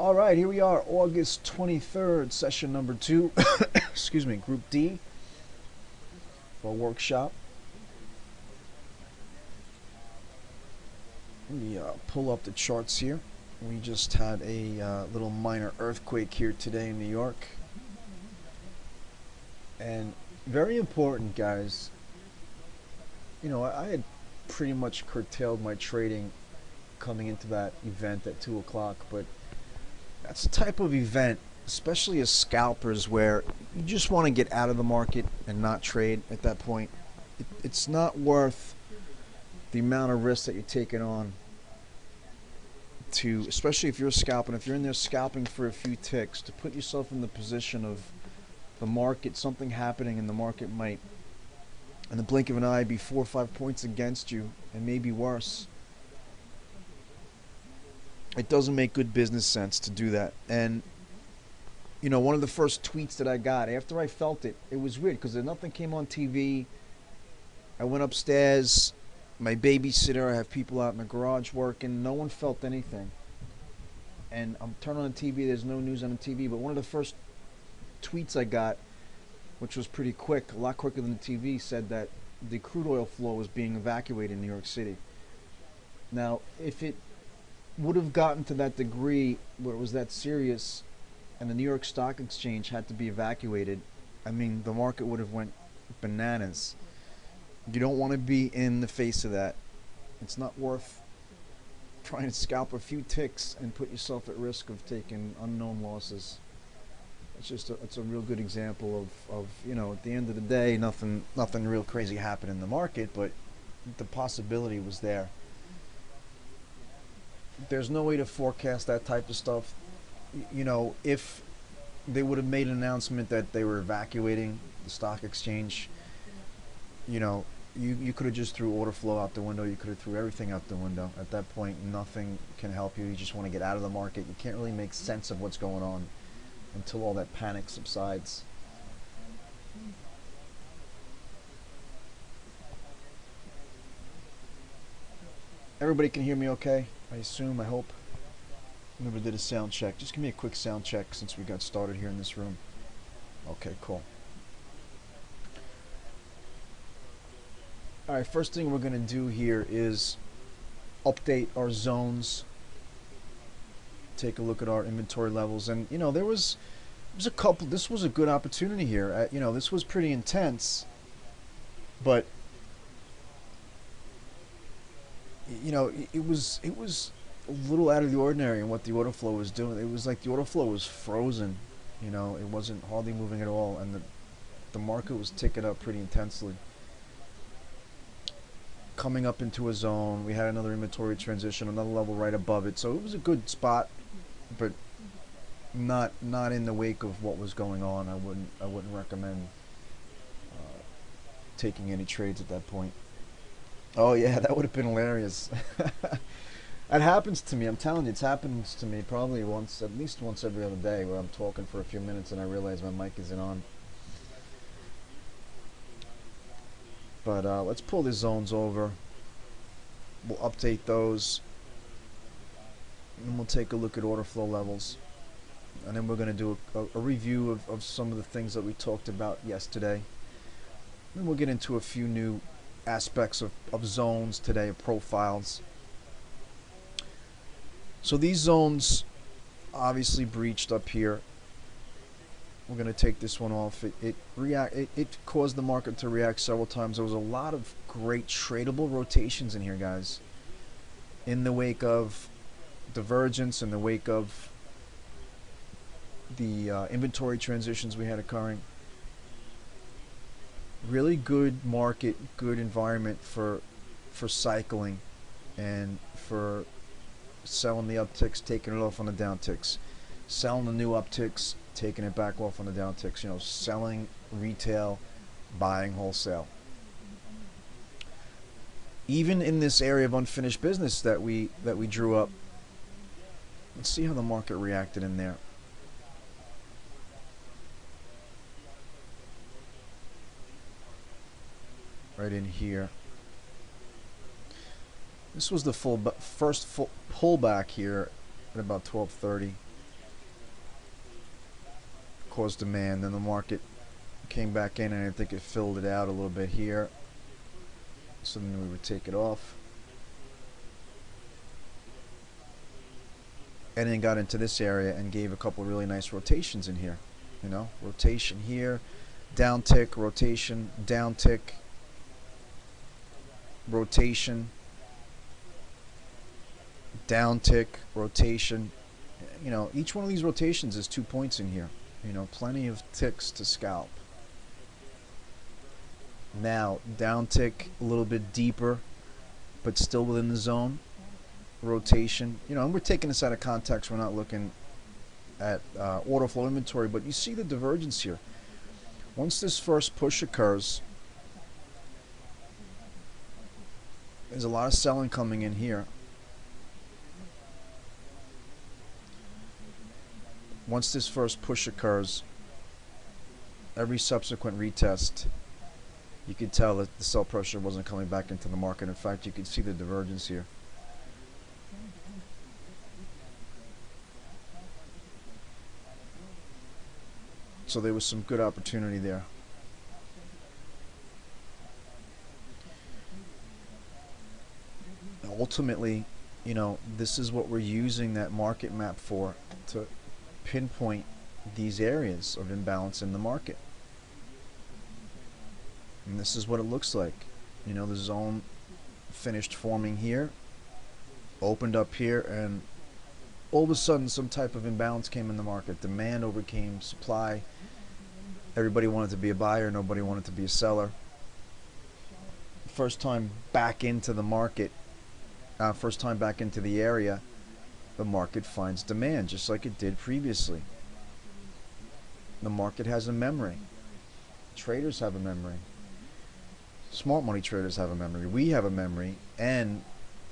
All right, here we are, August 23rd, session number 2. Excuse me, Group D for a workshop. Let me pull up the charts here. We just had a little minor earthquake here today in New York. And very important, guys. I had pretty much curtailed my trading coming into that event at 2 o'clock, but that's the type of event, especially as scalpers, where you just want to get out of the market and not trade at that point. It's not worth the amount of risk that you're taking on to, especially if you're scalping, if you're in there scalping for a few ticks, to put yourself in the position of the market, something happening in the market might, in the blink of an eye, be 4 or 5 points against you, and maybe worse. It doesn't make good business sense to do that. And one of the first tweets that I got after I felt it, it was weird because nothing came on TV. I went upstairs, my babysitter, I have people out in the garage working. No one felt anything. And I'm turning on the TV, there's no news on the TV. But one of the first tweets I got, which was pretty quick, a lot quicker than the TV, said that the crude oil flow was being evacuated in New York City. Now, if it would have gotten to that degree where it was that serious and the New York Stock Exchange had to be evacuated, I mean, the market would have went bananas. You don't want to be in the face of that. It's not worth trying to scalp a few ticks and put yourself at risk of taking unknown losses. It's a real good example of at the end of the day, nothing real crazy happened in the market, but the possibility was there. There's no way to forecast that type of stuff. If they would have made an announcement that they were evacuating the stock exchange, you could have just threw order flow out the window. You could have threw everything out the window. At that point, nothing can help you. You just want to get out of the market. You can't really make sense of what's going on until all that panic subsides. Everybody can hear me okay? I assume, I hope. Never did a sound check. Just give me a quick sound check since we got started here in this room. Okay, cool. Alright, first thing we're going to do here is update our zones. Take a look at our inventory levels. And, there was a couple. This was a good opportunity here. This was pretty intense. But, it was a little out of the ordinary in what the order flow was doing. It was like the order flow was frozen. It wasn't hardly moving at all, and the market was ticking up pretty intensely. Coming up into a zone, we had another inventory transition, another level right above it, so it was a good spot, but not in the wake of what was going on. I wouldn't recommend taking any trades at that point. Oh yeah, that would have been hilarious. That happens to me. I'm telling you, it happens to me probably once, at least once every other day, where I'm talking for a few minutes and I realize my mic isn't on. But let's pull the zones over. We'll update those. And we'll take a look at order flow levels. And then we're going to do a review of some of the things that we talked about yesterday. And we'll get into a few new aspects of zones today, of profiles. So these zones obviously breached up here. We're going to take this one off. It caused the market to react several times. There was a lot of great tradable rotations in here, guys. In the wake of divergence, in the wake of the inventory transitions we had occurring. Really good market, good environment for cycling and for selling the upticks, taking it off on the downticks, selling the new upticks, taking it back off on the downticks. Selling retail, buying wholesale. Even in this area of unfinished business that we drew up, let's see how the market reacted in there. Right in here. This was the first full pullback here at about 12:30. caused demand. Then the market came back in, and I think it filled it out a little bit here. So then we would take it off. And then got into this area and gave a couple of really nice rotations in here. You know, rotation here, down tick, rotation, down tick, rotation, down tick, rotation. You know, each one of these rotations is 2 points in here. You know, plenty of ticks to scalp. Now, down tick a little bit deeper, but still within the zone. Rotation. You know, and we're taking this out of context. We're not looking at order flow inventory, but you see the divergence here. Once this first push occurs, there's a lot of selling coming in here. Once this first push occurs, every subsequent retest, you could tell that the sell pressure wasn't coming back into the market. In fact, you can see the divergence here. So there was some good opportunity there. Ultimately, you know, this is what we're using that market map for, to pinpoint these areas of imbalance in the market. And this is what it looks like. You know, the zone finished forming here, opened up here, and all of a sudden some type of imbalance came in the market. Demand overcame supply. Everybody wanted to be a buyer, nobody wanted to be a seller. First time back into the market, first time back into the area, the market finds demand just like it did previously. The market has a memory. Traders have a memory. Smart money traders have a memory. We have a memory, and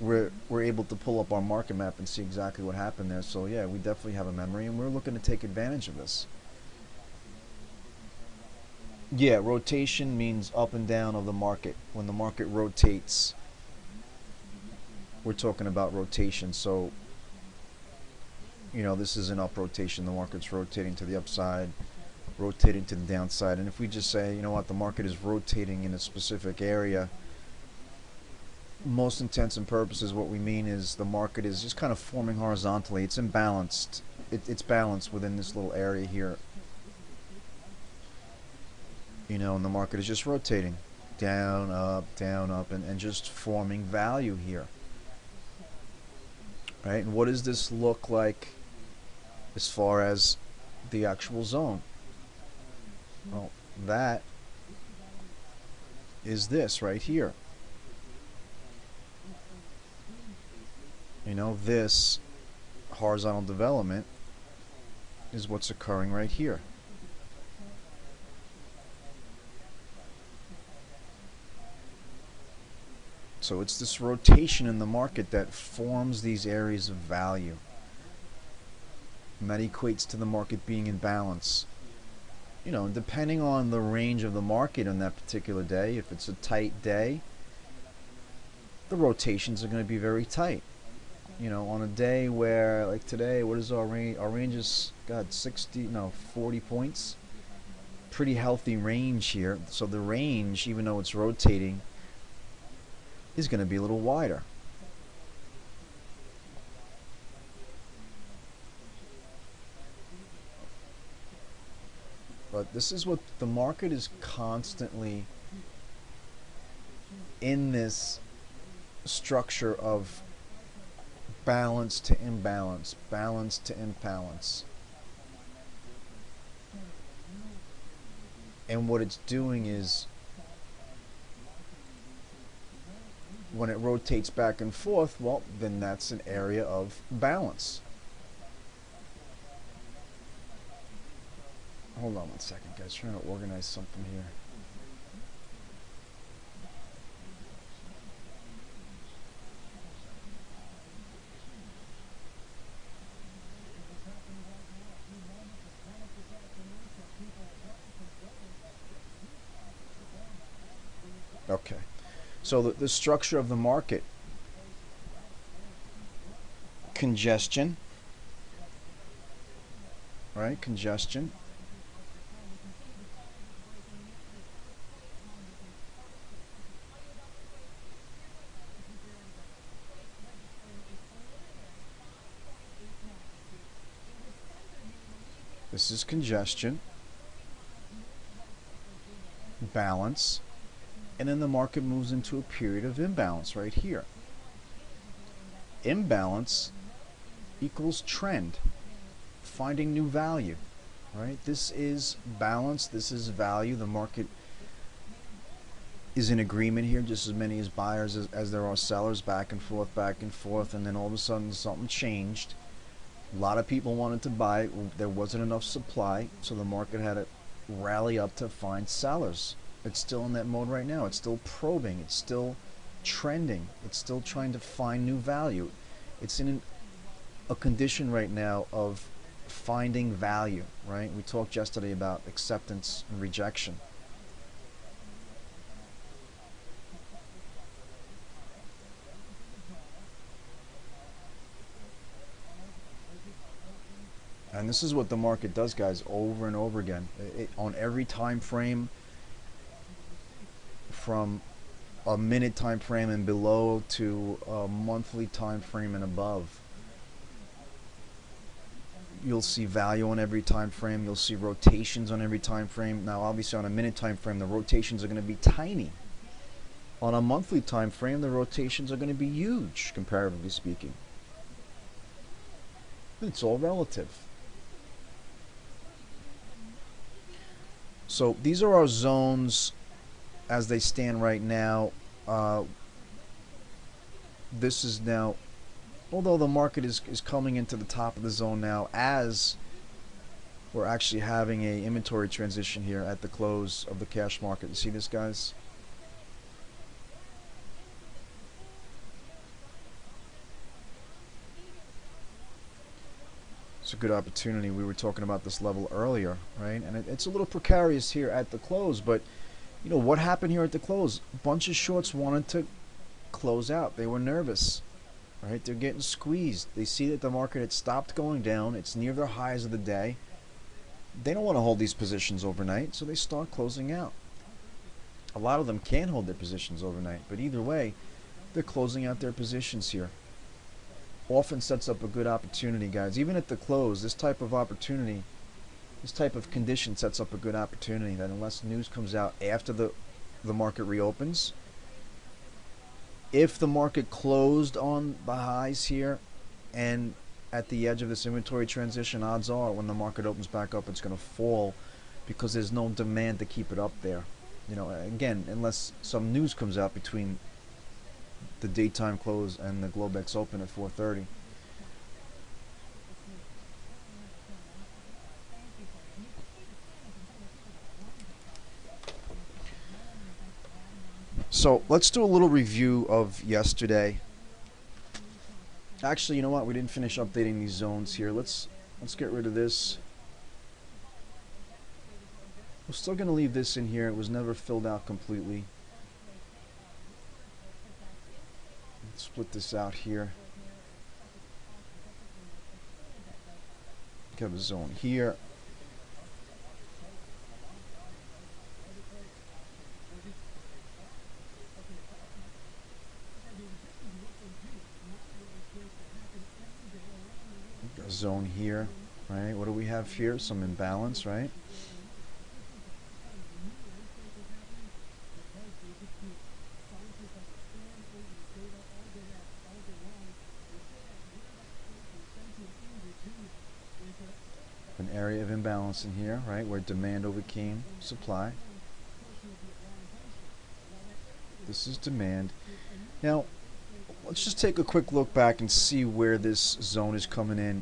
we're able to pull up our market map and see exactly what happened there. So yeah, we definitely have a memory, and we're looking to take advantage of this. Yeah, rotation means up and down of the market. When the market rotates, we're talking about rotation. So, you know, this is an up rotation. The market's rotating to the upside, rotating to the downside. And if we just say, you know what, the market is rotating in a specific area, most intents and purposes, what we mean is the market is just kind of forming horizontally. It's imbalanced. It's balanced within this little area here. You know, and the market is just rotating down, up, and just forming value here. Right? And what does this look like as far as the actual zone? Well, that is this right here. You know, this horizontal development is what's occurring right here. So it's this rotation in the market that forms these areas of value. And that equates to the market being in balance. You know, depending on the range of the market on that particular day, if it's a tight day, the rotations are going to be very tight. You know, on a day where, like today, what is our range? Our range is, God, 40 points. Pretty healthy range here. So the range, even though it's rotating, is going to be a little wider. But this is what the market is constantly in, this structure of balance to imbalance, balance to imbalance. And what it's doing is, when it rotates back and forth, well, then that's an area of balance. Hold on one second, guys. Trying to organize something here. Okay. So the structure of the market: congestion, right? Congestion. This is congestion, balance, and then the market moves into a period of imbalance right here. Imbalance equals trend, finding new value, right? This is balance, this is value. The market is in agreement here, just as many as buyers as there are sellers, back and forth, and then all of a sudden something changed. A lot of people wanted to buy. There wasn't enough supply, so the market had to rally up to find sellers. It's still in that mode right now. It's still probing. It's still trending. It's still trying to find new value. It's in a condition right now of finding value, right? We talked yesterday about acceptance and rejection. And this is what the market does, guys, over and over again. On every time frame, from a minute time frame and below to a monthly time frame and above. You'll see value on every time frame. You'll see rotations on every time frame. Now, obviously, on a minute time frame, the rotations are going to be tiny. On a monthly time frame, the rotations are going to be huge, comparatively speaking. It's all relative. So these are our zones as they stand right now. This is now, although the market is coming into the top of the zone now, as we're actually having a inventory transition here at the close of the cash market. You see this, guys? It's a good opportunity. We were talking about this level earlier, right? And it's a little precarious here at the close, but you know what happened here at the close? A bunch of shorts wanted to close out. They were nervous, right? They're getting squeezed. They see that the market had stopped going down. It's near their highs of the day. They don't want to hold these positions overnight, so they start closing out. A lot of them can hold their positions overnight, but either way, they're closing out their positions here. Often sets up a good opportunity, guys. Even at the close, this type of opportunity, this type of condition sets up a good opportunity that unless news comes out after the market reopens, if the market closed on the highs here and at the edge of this inventory transition, odds are when the market opens back up, it's going to fall because there's no demand to keep it up there. You know, again, unless some news comes out between the daytime close and the Globex open at 4:30. So let's do a little review of yesterday. Actually, you know what? We didn't finish updating these zones here. Let's get rid of this. We're still going to leave this in here. It was never filled out completely. Let's split this out here. We have a zone here. A zone here, right? What do we have here? Some imbalance, right? An area of imbalance in here, right, where demand overcame supply. This is demand. Now, let's just take a quick look back and see where this zone is coming in,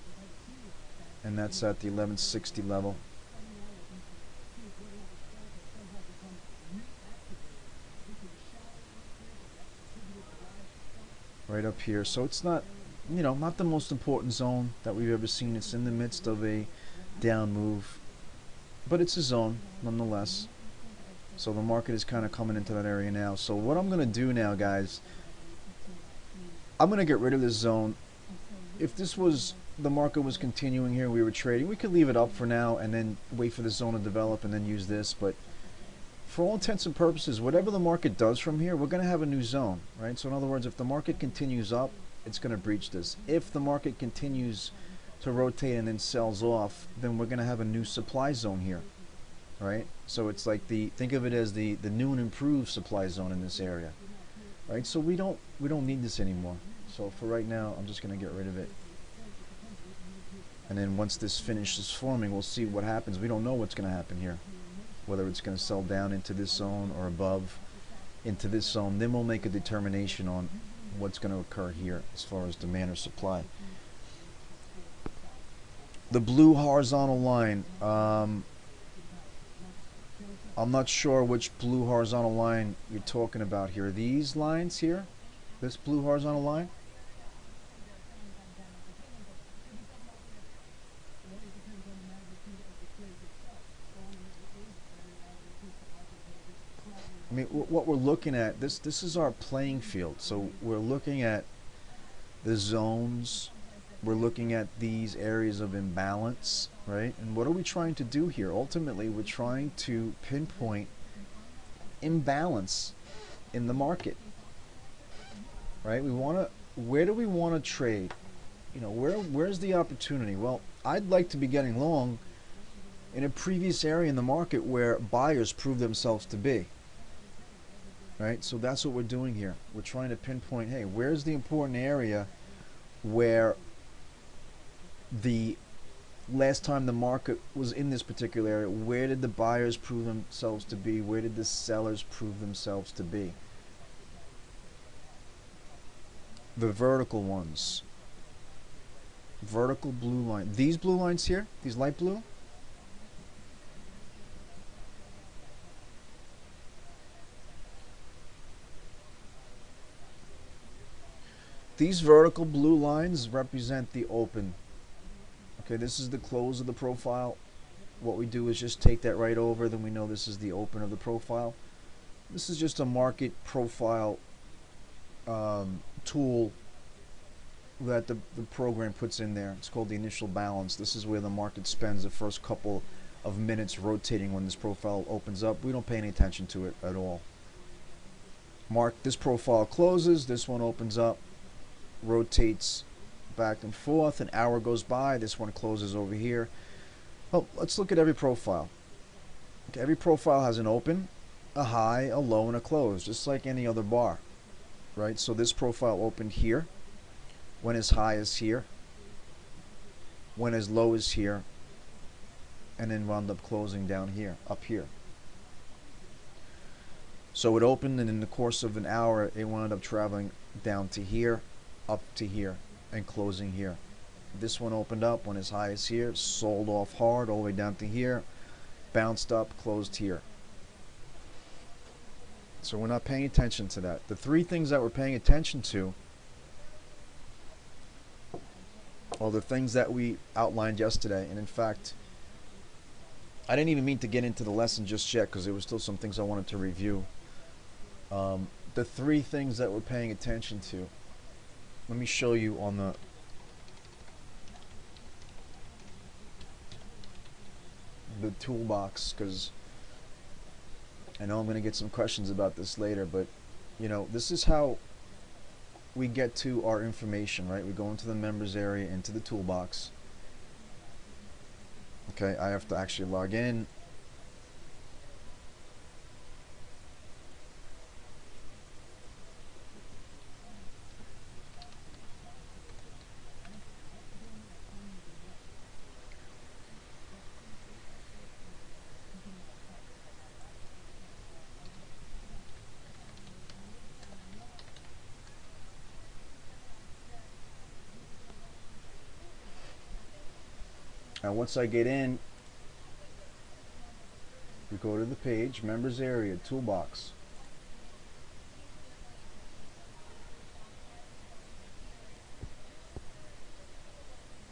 and that's at the 1160 level. Right up here. So it's not, you know, not the most important zone that we've ever seen. It's in the midst of a down move, but it's a zone nonetheless. So the market is kind of coming into that area now. So what I'm going to do now, guys, I'm going to get rid of this zone. If this was, the market was continuing here, we were trading, we could leave it up for now and then wait for the zone to develop and then use this. But for all intents and purposes, whatever the market does from here, we're going to have a new zone, right? So in other words, if the market continues up, it's going to breach this. If the market continues to rotate and then sells off, then we're going to have a new supply zone here, right? So it's like think of it as the new and improved supply zone in this area, right? So we don't need this anymore. So for right now, I'm just going to get rid of it. And then once this finishes forming, we'll see what happens. We don't know what's going to happen here, whether it's going to sell down into this zone or above into this zone. Then we'll make a determination on what's going to occur here as far as demand or supply. The blue horizontal line, I'm not sure which blue horizontal line you're talking about here. These lines here, this blue horizontal line. I mean, what we're looking at, this is our playing field. So we're looking at the zones. We're looking at these areas of imbalance, right? And what are we trying to do here? Ultimately, we're trying to pinpoint imbalance in the market, right? Where do we want to trade? You know, where's the opportunity? Well, I'd like to be getting long in a previous area in the market where buyers prove themselves to be. Right, so that's what we're doing here. We're trying to pinpoint, hey, where's the important area where the last time the market was in this particular area, where did the buyers prove themselves to be? Where did the sellers prove themselves to be? The vertical ones. Vertical blue line. These blue lines here, these light blue, these vertical blue lines represent the open. Okay, this is the close of the profile. What we do is just take that right over, then we know this is the open of the profile. This is just a market profile tool that the program puts in there. It's called the initial balance. This is where the market spends the first couple of minutes rotating when this profile opens up. We don't pay any attention to it at all. This profile closes, this one opens up, rotates back and forth, an hour goes by, this one closes over here. Well, let's look at every profile. Okay, every profile has an open, a high, a low, and a close, just like any other bar, right? So this profile opened here, when as high is here, when as low is here, and then wound up closing down here, up here. So it opened, and in the course of an hour, it wound up traveling down to here, up to here, and closing here. This one opened up when as high as here, sold off hard all the way down to here, bounced up, closed here. So we're not paying attention to that. The three things that we're paying attention to are the things that we outlined yesterday. And in fact, I didn't even mean to get into the lesson just yet because there were still some things I wanted to review. The three things that we're paying attention to. Let me show you on the toolbox, because I know I'm going to get some questions about this later, but you know, this is how we get to our information, right? We go into the members area, into the toolbox. Okay, I have to actually log in. And once I get in, we go to the page, members area, toolbox.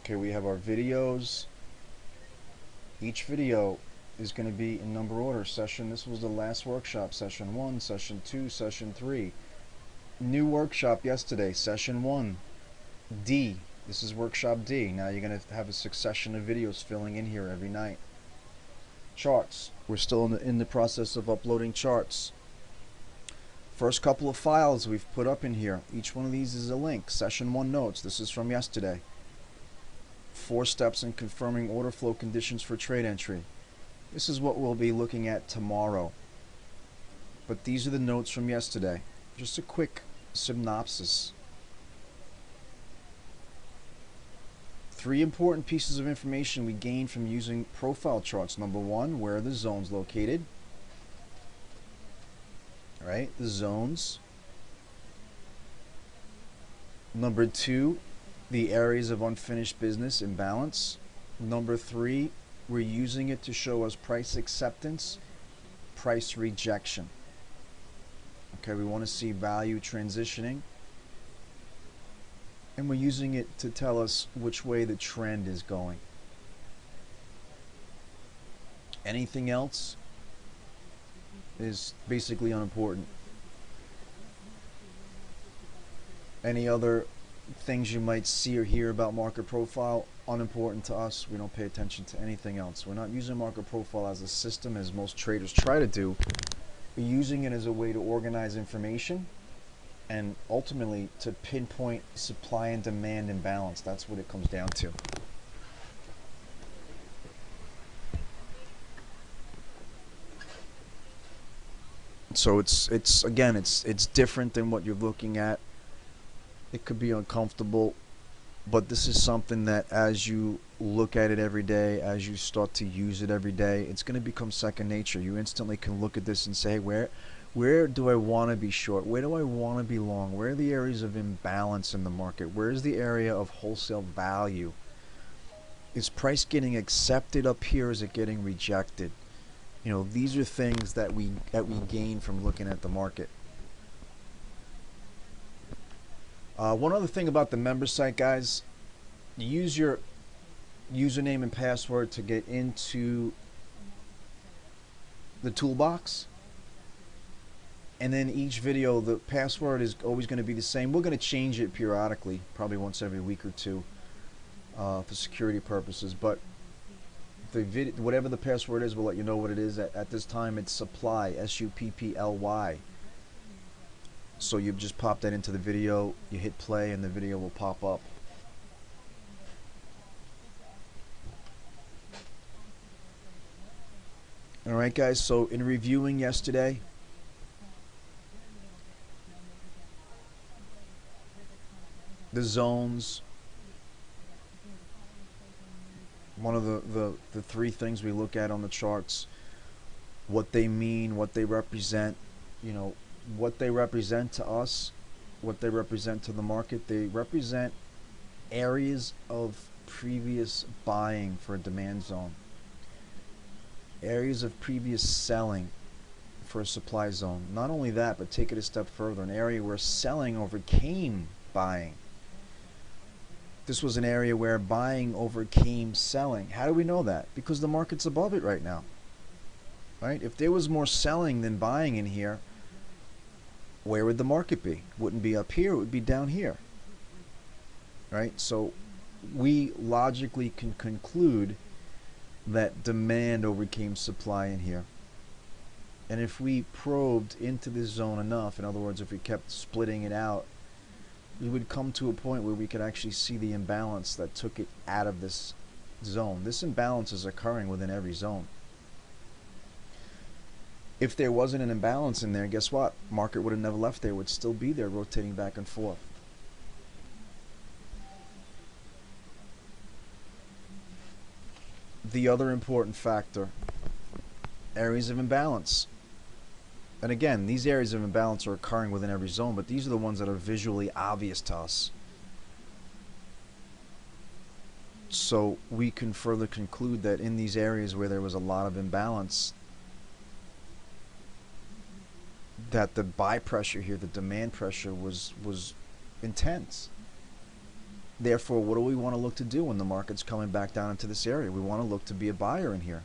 Okay, we have our videos. Each video is going to be in number order. This was the last workshop, session 1, session 2, session 3. New workshop yesterday, session 1, D. This is workshop D. Now you're going to have a succession of videos filling in here every night. Charts. We're still in the process of uploading charts. First couple of files we've put up in here. Each one of these is a link. Session 1 notes. This is from yesterday. 4 steps in confirming order flow conditions for trade entry. This is what we'll be looking at tomorrow. But these are the notes from yesterday. Just a quick synopsis. 3 important pieces of information we gained from using profile charts. Number 1, where are the zones located? All right, the zones. Number 2, the areas of unfinished business imbalance. Number 3, we're using it to show us price acceptance, price rejection. Okay, we want to see value transitioning. And we're using it to tell us which way the trend is going. Anything else is basically unimportant. Any other things you might see or hear about market profile, unimportant to us. We don't pay attention to anything else. We're not using market profile as a system as most traders try to do. We're using it as a way to organize information and ultimately to pinpoint supply and demand imbalance. That's what it comes down to. So it's different than what you're looking at. It could be uncomfortable, but this is something that as you look at it every day, as you start to use it every day, it's going to become second nature. You instantly can look at this and say, where do I want to be short? Where do I want to be long? Where are the areas of imbalance in the market? Where is the area of wholesale value? Is price getting accepted up here? Is it getting rejected? You know, these are things that we gain from looking at the market. One other thing about the member site, guys, you use your username and password to get into the toolbox. And then each video, the password is always going to be the same. We're going to change it periodically, probably once every week or two, for security purposes. But whatever the password is, we'll let you know what it is. At this time, it's supply, SUPPLY. So you just pop that into the video, you hit play, and the video will pop up. All right, guys. So in reviewing yesterday, the zones, one of the 3 things we look at on the charts, what they mean, what they represent, you know, what they represent to us, what they represent to the market. They represent areas of previous buying for a demand zone, areas of previous selling for a supply zone. Not only that, but take it a step further, an area where selling overcame buying. This was an area where buying overcame selling. How do we know that? Because the market's above it right now. Right? If there was more selling than buying in here, where would the market be? It wouldn't be up here, it would be down here. Right? So we logically can conclude that demand overcame supply in here. And if we probed into this zone enough, in other words, if we kept splitting it out, we would come to a point where we could actually see the imbalance that took it out of this zone. This imbalance is occurring within every zone. If there wasn't an imbalance in there, guess what? Market would have never left there. It would still be there, rotating back and forth. The other important factor, areas of imbalance. And again, these areas of imbalance are occurring within every zone, but these are the ones that are visually obvious to us. So we can further conclude that in these areas where there was a lot of imbalance, that the buy pressure here, the demand pressure was intense. Therefore, what do we want to look to do when the market's coming back down into this area? We want to look to be a buyer in here,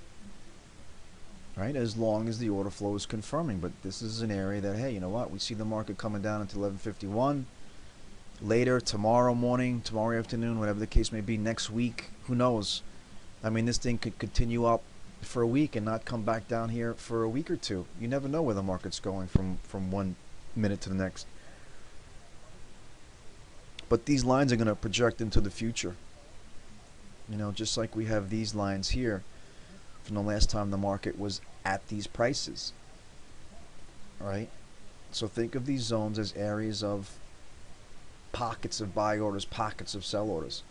right? As long as the order flow is confirming. But this is an area that, hey, you know what? We see the market coming down into 1151. Later, tomorrow morning, tomorrow afternoon, whatever the case may be, next week, who knows? I mean, this thing could continue up for a week and not come back down here for a week or two. You never know where the market's going from one minute to the next. But these lines are going to project into the future. You know, just like we have these lines here from the last time the market was at these prices, right? So think of these zones as areas of pockets of buy orders, pockets of sell orders.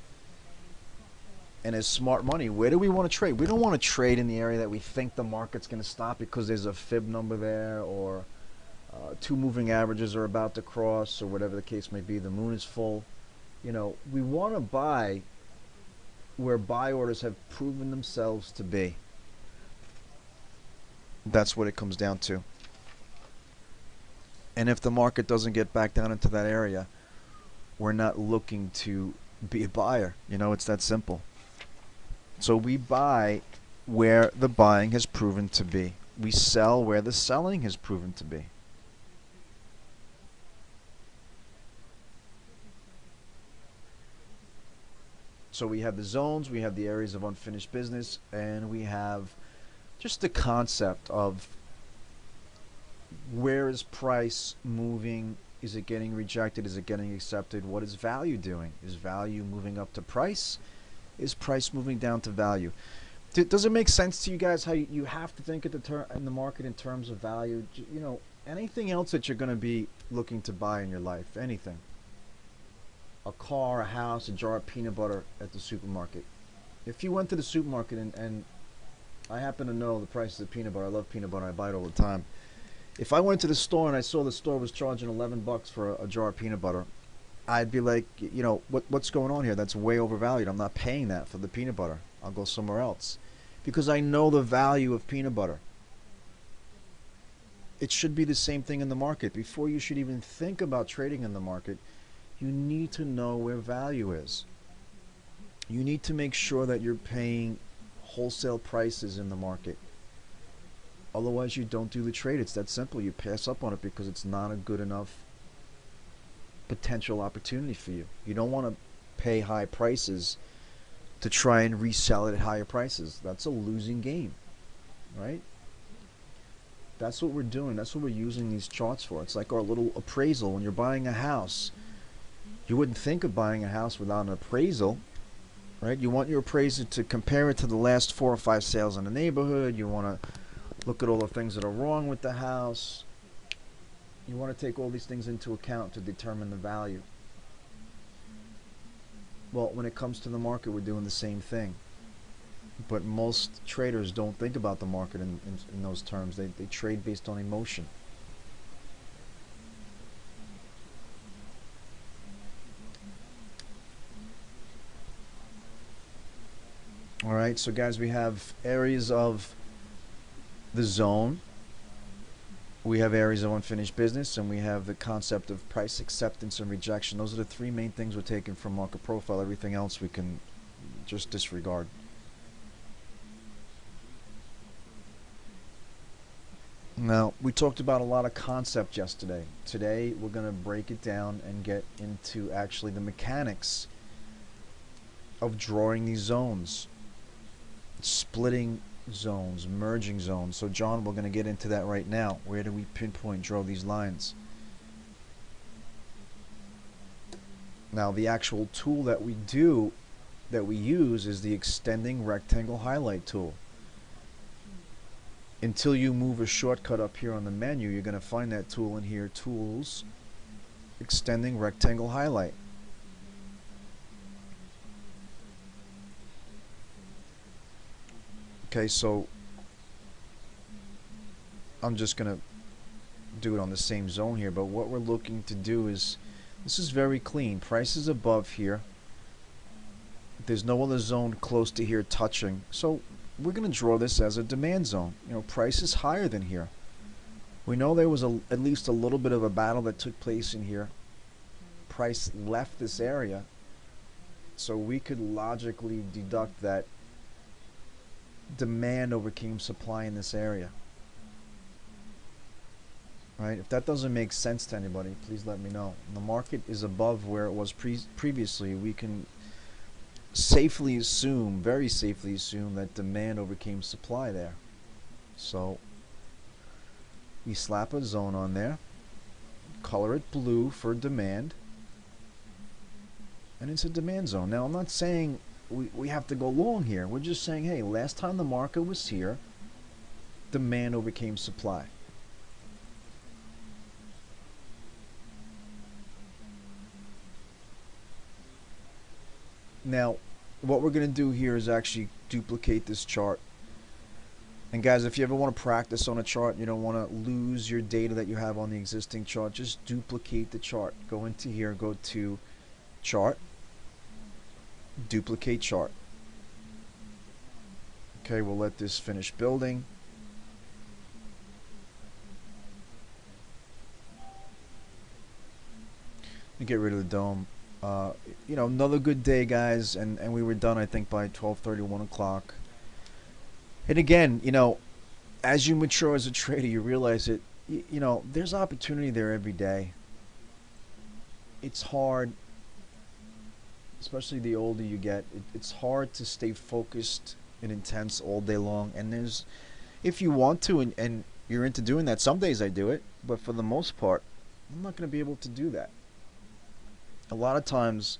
And as smart money, where do we want to trade? We don't want to trade in the area that we think the market's going to stop because there's a fib number there, or two moving averages are about to cross, or whatever the case may be. The moon is full. You know, we want to buy where buy orders have proven themselves to be. That's what it comes down to. And if the market doesn't get back down into that area, we're not looking to be a buyer. You know, it's that simple. So we buy where the buying has proven to be. We sell where the selling has proven to be. So we have the zones, we have the areas of unfinished business, and we have just the concept of where is price moving? Is it getting rejected? Is it getting accepted? What is value doing? Is value moving up to price? Is price moving down to value? Does it make sense to you guys how you have to think at in the market in terms of value? You know, anything else that you're going to be looking to buy in your life, anything. A car, a house, a jar of peanut butter at the supermarket. If you went to the supermarket and I happen to know the prices of peanut butter, I love peanut butter, I buy it all the time. If I went to the store and I saw the store was charging $11 for a jar of peanut butter, I'd be like, you know, what's going on here? That's way overvalued. I'm not paying that for the peanut butter. I'll go somewhere else. Because I know the value of peanut butter. It should be the same thing in the market. Before you should even think about trading in the market, you need to know where value is. You need to make sure that you're paying wholesale prices in the market. Otherwise, you don't do the trade. It's that simple. You pass up on it because it's not a good enough potential opportunity for you. You don't want to pay high prices to try and resell it at higher prices. That's a losing game, right? That's what we're doing. That's what we're using these charts for. It's like our little appraisal. When you're buying a house, you wouldn't think of buying a house without an appraisal, right? You want your appraiser to compare it to the last 4 or 5 sales in the neighborhood. You want to look at all the things that are wrong with the house. You want to take all these things into account to determine the value. Well, when it comes to the market, we're doing the same thing. But most traders don't think about the market in those terms. They trade based on emotion. All right, so guys, we have areas of the zone. We have areas of unfinished business, and we have the concept of price acceptance and rejection. Those are the 3 main things we're taking from market profile. Everything else we can just disregard. Now, we talked about a lot of concept yesterday. Today, we're going to break it down and get into actually the mechanics of drawing these zones, splitting zones, merging zones. So John, we're going to get into that right now. Where do we pinpoint draw these lines? Now the actual tool that we use is the extending rectangle highlight tool. Until you move a shortcut up here on the menu, you're going to find that tool in here, tools, extending rectangle highlight. Okay, so I'm just going to do it on the same zone here, but what we're looking to do is, this is very clean. Price is above here. There's no other zone close to here touching. So we're going to draw this as a demand zone. You know, price is higher than here. We know there was at least a little bit of a battle that took place in here. Price left this area. So we could logically deduct that demand overcame supply in this area. Right? If that doesn't make sense to anybody, please let me know. The market is above where it was previously. We can safely assume, very safely assume, that demand overcame supply there. So we slap a zone on there, color it blue for demand, and it's a demand zone. Now I'm not saying we have to go long here. We're just saying, hey, last time the market was here, demand overcame supply. Now, what we're going to do here is actually duplicate this chart. And guys, if you ever want to practice on a chart, you don't want to lose your data that you have on the existing chart, just duplicate the chart. Go into here, go to chart, duplicate chart. Okay, we'll let this finish building. And get rid of the dome. You know, another good day, guys, and we were done, I think, by 12:30, 1 o'clock. And again, you know, as you mature as a trader, you realize that, you know, there's opportunity there every day. It's hard, especially the older you get, it's hard to stay focused and intense all day long. And there's, if you want to and you're into doing that, some days I do it, but for the most part, I'm not going to be able to do that. A lot of times,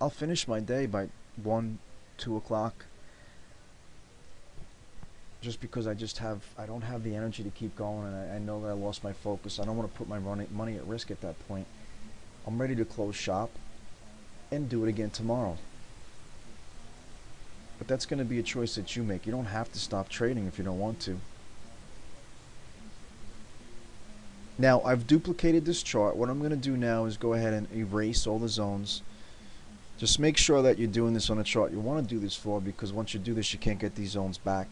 I'll finish my day by 1, 2 o'clock, just because I don't have the energy to keep going, and I know that I lost my focus. I don't want to put my money at risk at that point. I'm ready to close shop and do it again tomorrow. But that's going to be a choice that you make. You don't have to stop trading if you don't want to. Now, I've duplicated this chart. What I'm going to do now is go ahead and erase all the zones. Just make sure that you're doing this on a chart you want to do this for, because once you do this, you can't get these zones back.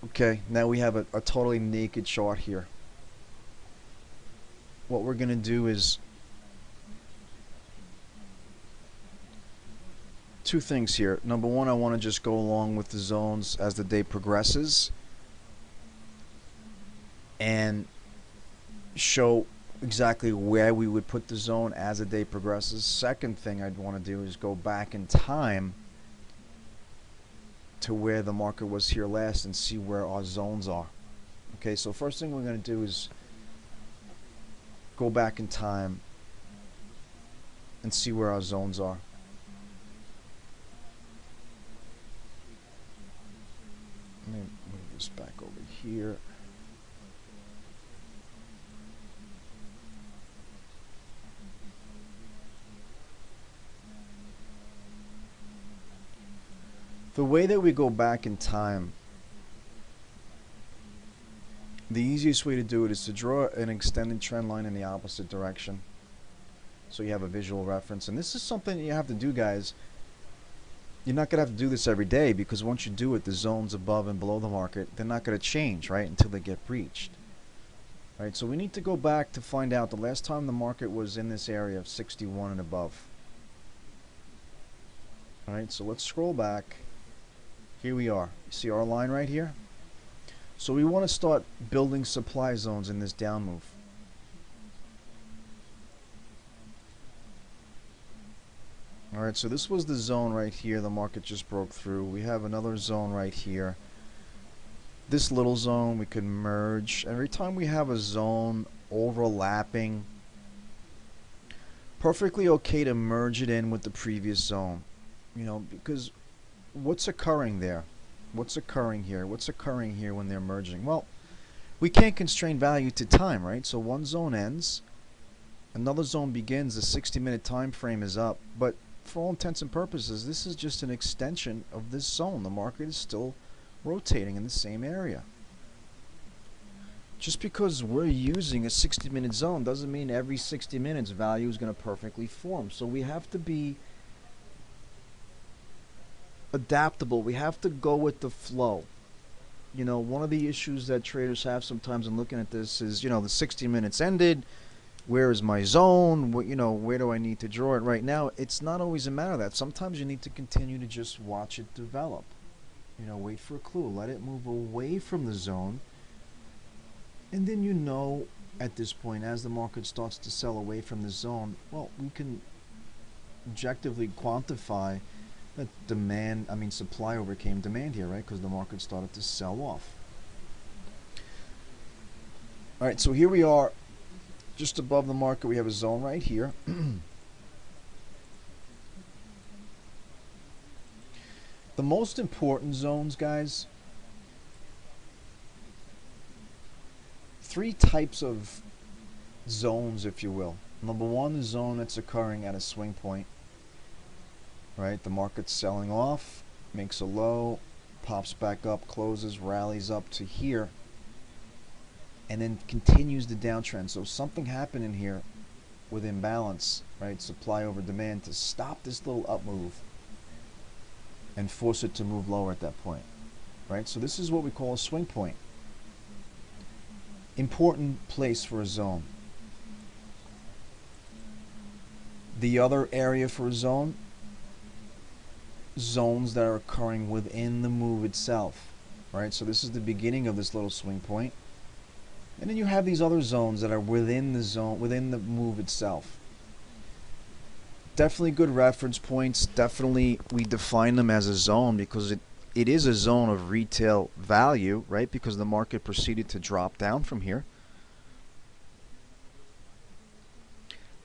Okay, now we have a totally naked chart here. What we're going to do is two things here. Number one, I want to just go along with the zones as the day progresses and show exactly where we would put the zone as the day progresses. Second thing I'd want to do is go back in time to where the market was here last and see where our zones are. Okay, so first thing we're going to do is go back in time and see where our zones are. Let me move this back over here. The way that we go back in time, the easiest way to do it is to draw an extended trend line in the opposite direction, so you have a visual reference. And this is something you have to do, guys. You're not going to have to do this every day, because once you do it, the zones above and below the market, they're not going to change, right, until they get breached. Right, so we need to go back to find out the last time the market was in this area of 61 and above. Alright, so let's scroll back. Here we are. You see our line right here? So we want to start building supply zones in this down move. Alright, so this was the zone right here the market just broke through. We have another zone right here. This little zone we could merge. Every time we have a zone overlapping, perfectly okay to merge it in with the previous zone. You know, because what's occurring there? What's occurring here? What's occurring here when they're merging? Well, we can't constrain value to time, right? So one zone ends, another zone begins, the 60-minute time frame is up, but for all intents and purposes, this is just an extension of this zone. The market is still rotating in the same area. Just because we're using a 60-minute zone doesn't mean every 60 minutes value is going to perfectly form. So we have to be adaptable. We have to go with the flow. You know, one of the issues that traders have sometimes in looking at this is, you know, the 60 minutes ended. Where is my zone? What, you know, where do I need to draw it right now? It's not always a matter of that. Sometimes you need to continue to just watch it develop. You know, wait for a clue. Let it move away from the zone. And then you know at this point, as the market starts to sell away from the zone, well, we can objectively quantify that supply overcame demand here, right? Because the market started to sell off. All right, so here we are Just above the market, we have a zone right here. The most important zones, guys, three types of zones, if you will. Number one, the zone that's occurring at a swing point, right? The market's selling off, makes a low, pops back up, closes, rallies up to here, and then continues the downtrend. So something happened in here with imbalance, right? Supply over demand to stop this little up move and force it to move lower at that point, right? So this is what we call a swing point. Important place for a zone. The other area for a zone, zones that are occurring within the move itself, right? So this is the beginning of this little swing point. And then you have these other zones that are within the zone, within the move itself. Definitely good reference points. Definitely we define them as a zone because it is a zone of retail value, right? Because the market proceeded to drop down from here.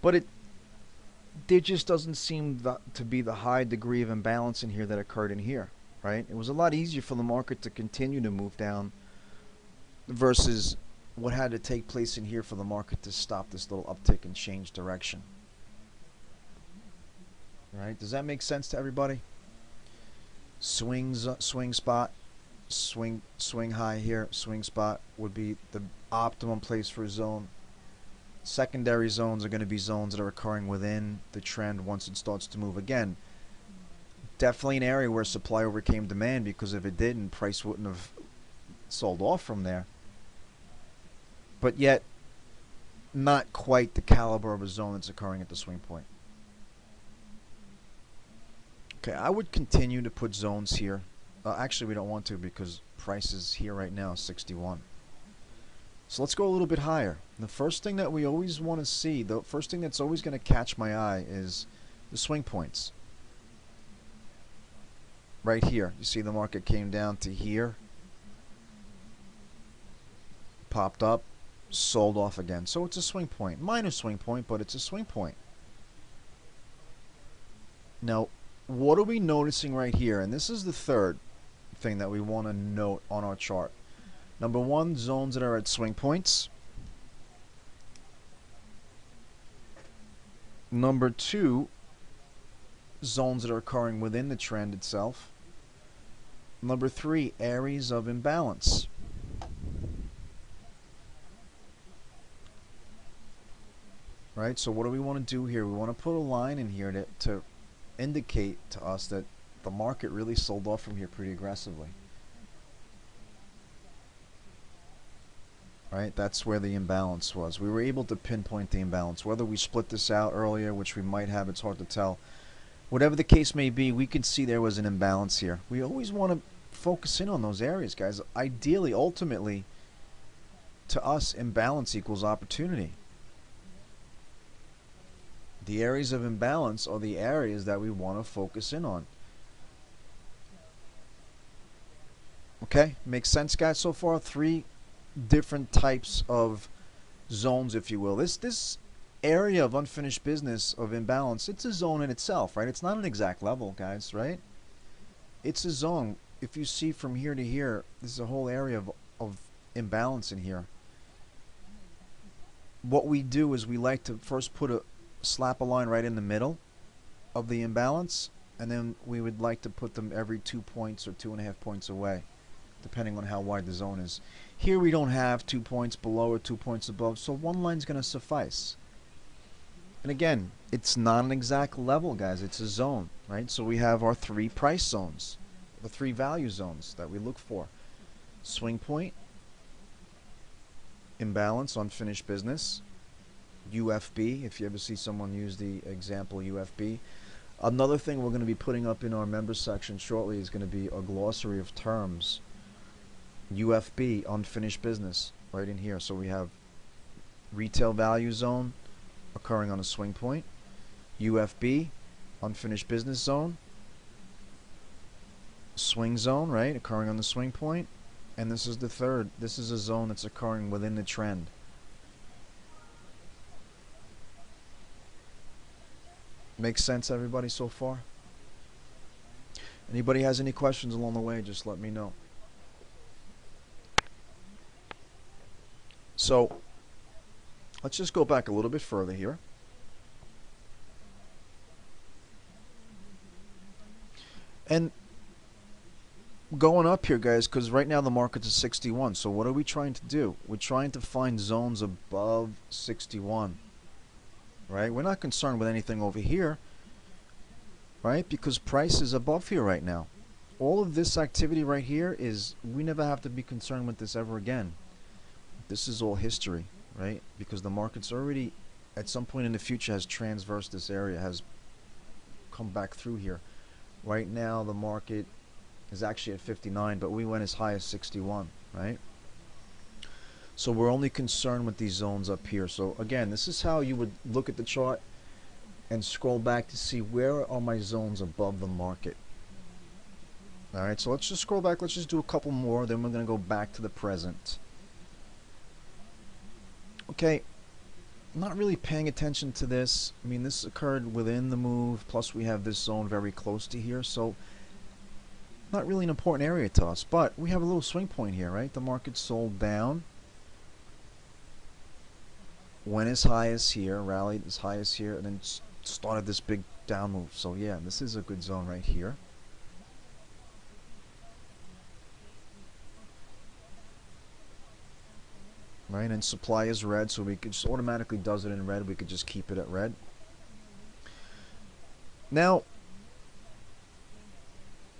But there just doesn't seem to be the high degree of imbalance in here that occurred in here, right? It was a lot easier for the market to continue to move down versus what had to take place in here for the market to stop this little uptick and change direction. Right? Does that make sense to everybody? Swing spot, swing high here, swing spot would be the optimum place for a zone. Secondary zones are going to be zones that are occurring within the trend once it starts to move again. Definitely an area where supply overcame demand, because if it didn't, price wouldn't have sold off from there. But yet, not quite the caliber of a zone that's occurring at the swing point. Okay, I would continue to put zones here. Actually, we don't want to because price is here right now, 61. So let's go a little bit higher. The first thing that we always want to see, the first thing that's always going to catch my eye is the swing points. Right here, you see the market came down to here, popped up, sold off again. So it's a swing point. Minor swing point, but it's a swing point. Now, what are we noticing right here? And this is the third thing that we want to note on our chart. Number one, zones that are at swing points. Number two, zones that are occurring within the trend itself. Number three, areas of imbalance. Right, so what do we want to do here? We want to put a line in here to indicate to us that the market really sold off from here pretty aggressively. Right, that's where the imbalance was. We were able to pinpoint the imbalance. Whether we split this out earlier, which we might have, it's hard to tell. Whatever the case may be, we could see there was an imbalance here. We always want to focus in on those areas, guys. Ideally, ultimately, to us, imbalance equals opportunity. The areas of imbalance are the areas that we want to focus in on. Okay, makes sense, guys, so far? Three different types of zones, if you will. This area of unfinished business of imbalance, it's a zone in itself, right? It's not an exact level, guys, right? It's a zone. If you see from here to here, this is a whole area of imbalance in here. What we do is we like to first slap a line right in the middle of the imbalance, and then we would like to put them every 2 points or 2.5 points away, depending on how wide the zone is. Here we don't have 2 points below or 2 points above, so one line's going to suffice. And again, it's not an exact level, guys. It's a zone, right? So we have our three price zones, the three value zones that we look for. Swing point, imbalance, unfinished business, UFB, if you ever see someone use the example UFB. Another thing we're going to be putting up in our members section shortly is going to be a glossary of terms. UFB, unfinished business, right in here. So we have retail value zone occurring on a swing point, UFB, unfinished business zone, swing zone, right, occurring on the swing point, and this is the third. This is a zone that's occurring within the trend. Makes sense, everybody, so far? Anybody has any questions along the way, just let me know. So let's just go back a little bit further here. And going up here, guys, because right now the market's at 61. So what are we trying to do? We're trying to find zones above 61. Right? We're not concerned with anything over here. Right? Because price is above here right now. All of this activity right here is, we never have to be concerned with this ever again. This is all history, right? Because the market's already, at some point in the future, has transversed this area, has come back through here. Right now, the market is actually at 59, but we went as high as 61, right? So we're only concerned with these zones up here. So again, this is how you would look at the chart and scroll back to see where are my zones above the market. Alright, so let's just scroll back. Let's just do a couple more. Then we're going to go back to the present. Okay, not really paying attention to this. I mean, this occurred within the move. Plus, we have this zone very close to here. So, not really an important area to us. But we have a little swing point here, right? The market sold down. Went as high as here. Rallied as high as here. And then started this big down move. So, yeah, this is a good zone right here. Right, and supply is red, so we could just automatically does it in red. We could just keep it at red. Now,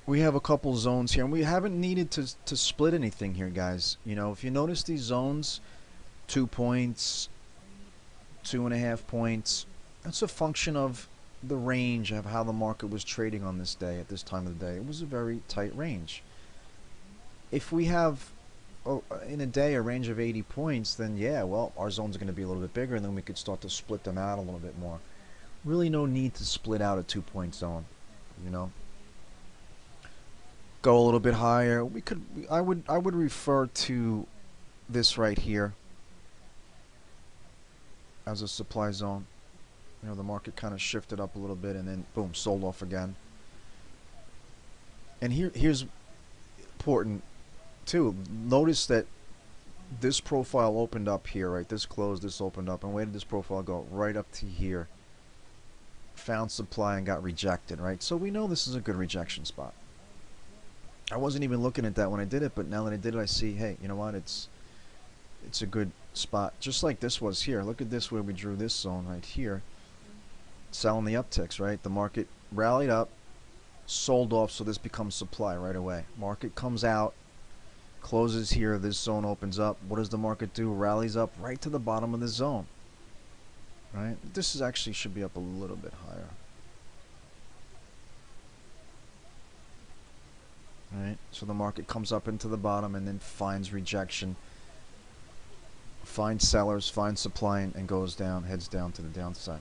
we have a couple zones here, and we haven't needed to split anything here, guys. You know, if you notice these zones, 2 points, 2.5 points, that's a function of the range of how the market was trading on this day at this time of the day. It was a very tight range. If we have in a day a range of 80 points, then yeah, well, our zones are going to be a little bit bigger, and then we could start to split them out a little bit more. Really no need to split out a 2-point zone, you know. Go a little bit higher. We could, I would refer to this right here as a supply zone. You know, the market kind of shifted up a little bit and then boom, sold off again. And here's important too. Notice that this profile opened up here, right? This closed, this opened up, and where did this profile go? Right up to here. Found supply and got rejected, right? So we know this is a good rejection spot. I wasn't even looking at that when I did it, but now that I did it, I see, hey, you know what? It's a good spot. Just like this was here. Look at this, where we drew this zone right here. Selling the upticks, right? The market rallied up, sold off, so this becomes supply right away. Market comes out, closes here, this zone opens up. What does the market do? Rallies up right to the bottom of the zone. Right? This is actually should be up a little bit higher. Right? So the market comes up into the bottom and then finds rejection, finds sellers, finds supply, and goes down, heads down to the downside.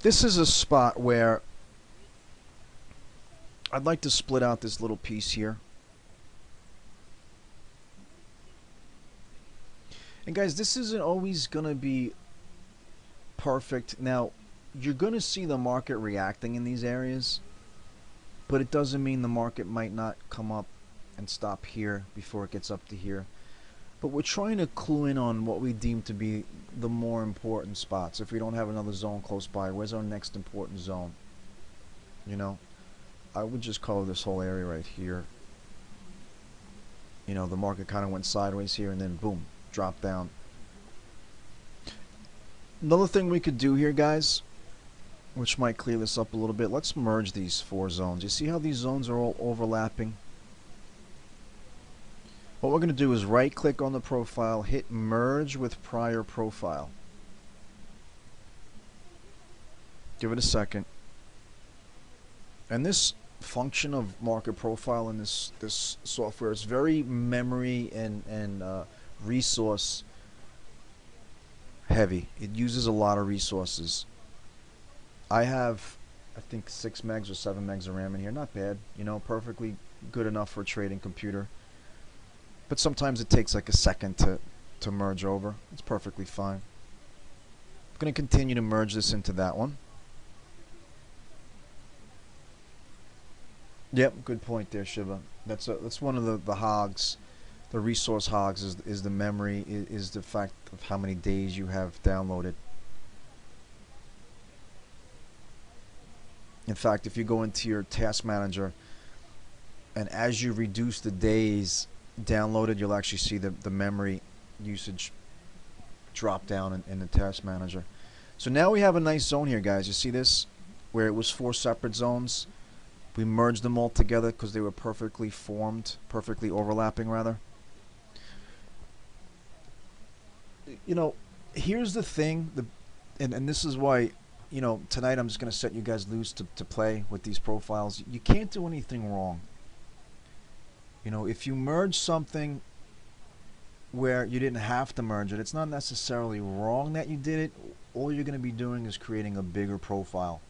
This is a spot where I'd like to split out this little piece here. And guys, this isn't always going to be perfect. Now, you're going to see the market reacting in these areas, but it doesn't mean the market might not come up and stop here before it gets up to here. But we're trying to clue in on what we deem to be the more important spots. If we don't have another zone close by, where's our next important zone? You know, I would just call this whole area right here. You know, the market kind of went sideways here and then boom, dropped down. Another thing we could do here, guys, which might clear this up a little bit, let's merge these 4 zones. You see how these zones are all overlapping? What we're going to do is right click on the profile, hit merge with prior profile. Give it a second. And this function of market profile in this software is very memory and resource heavy. It uses a lot of resources. I have, I think, 6 megs or 7 megs of RAM in here. Not bad, you know, perfectly good enough for a trading computer. But sometimes it takes like a second to merge over. It's perfectly fine. I'm going to continue to merge this into that one. Yep, good point there, Shiva. That's one of the hogs, the resource hogs is the memory, is the fact of how many days you have downloaded. In fact, if you go into your task manager, and as you reduce the days downloaded, you'll actually see the memory usage drop down in the task manager. So now we have a nice zone here, guys. You see this? Where it was 4 separate zones. We merged them all together because they were perfectly formed, perfectly overlapping, rather. You know, here's the thing, and this is why, you know, tonight I'm just going to set you guys loose to play with these profiles. You can't do anything wrong. You know, if you merge something where you didn't have to merge it, it's not necessarily wrong that you did it. All you're going to be doing is creating a bigger profile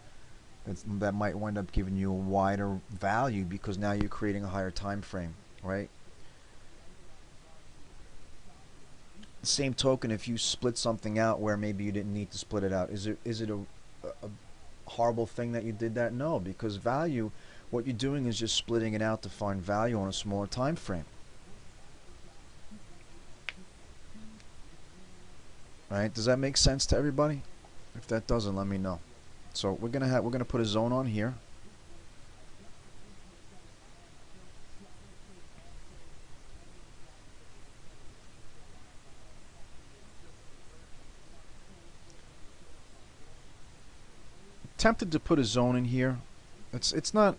that might wind up giving you a wider value because now you're creating a higher time frame, right? Same token, if you split something out where maybe you didn't need to split it out, is it a horrible thing that you did that? No, because value, what you're doing is just splitting it out to find value on a smaller time frame. Right? Does that make sense to everybody? If that doesn't, let me know. So we're gonna put a zone on here. Tempted to put a zone in here. It's not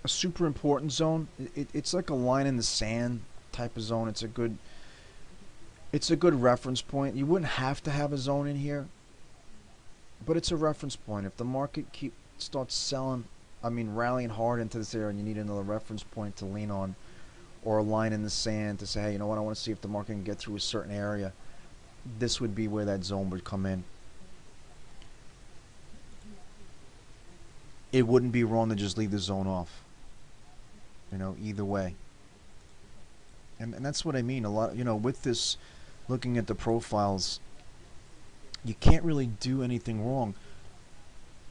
a super important zone. It's like a line in the sand type of zone. It's a good reference point. You wouldn't have to have a zone in here, but it's a reference point. If the market starts selling, rallying hard into this area, and you need another reference point to lean on, or a line in the sand to say, hey, you know what, I want to see if the market can get through a certain area, this would be where that zone would come in. It wouldn't be wrong to just leave the zone off. You know, either way. And that's what I mean. A lot, you know, with this, looking at the profiles, you can't really do anything wrong.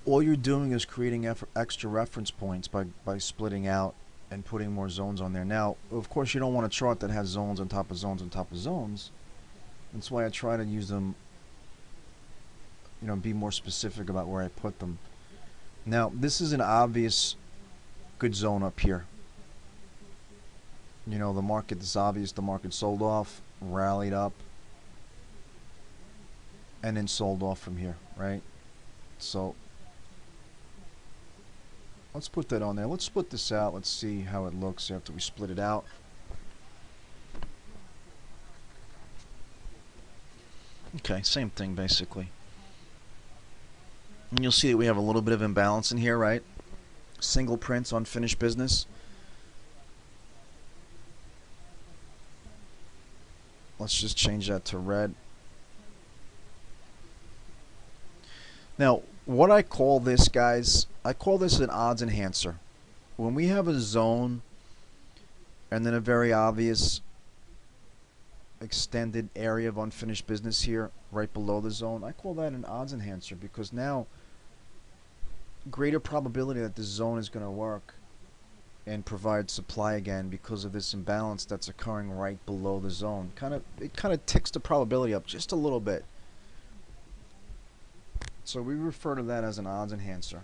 All you're doing is creating extra reference points by splitting out and putting more zones on there. Now, of course, you don't want a chart that has zones on top of zones on top of zones. That's why I try to use them, you know, be more specific about where I put them. Now, this is an obvious good zone up here. You know, the market is obvious. The market sold off, rallied up, and then sold off from here, right? So let's put that on there. Let's split this out. Let's see how it looks after we split it out. Okay, same thing basically. And you'll see that we have a little bit of imbalance in here, right? Single prints, unfinished business. Let's just change that to red. Now, what I call this, guys, I call this an odds enhancer. When we have a zone and then a very obvious extended area of unfinished business here right below the zone, I call that an odds enhancer because now greater probability that this zone is going to work and provide supply again because of this imbalance that's occurring right below the zone. It kind of ticks the probability up just a little bit. So we refer to that as an odds enhancer.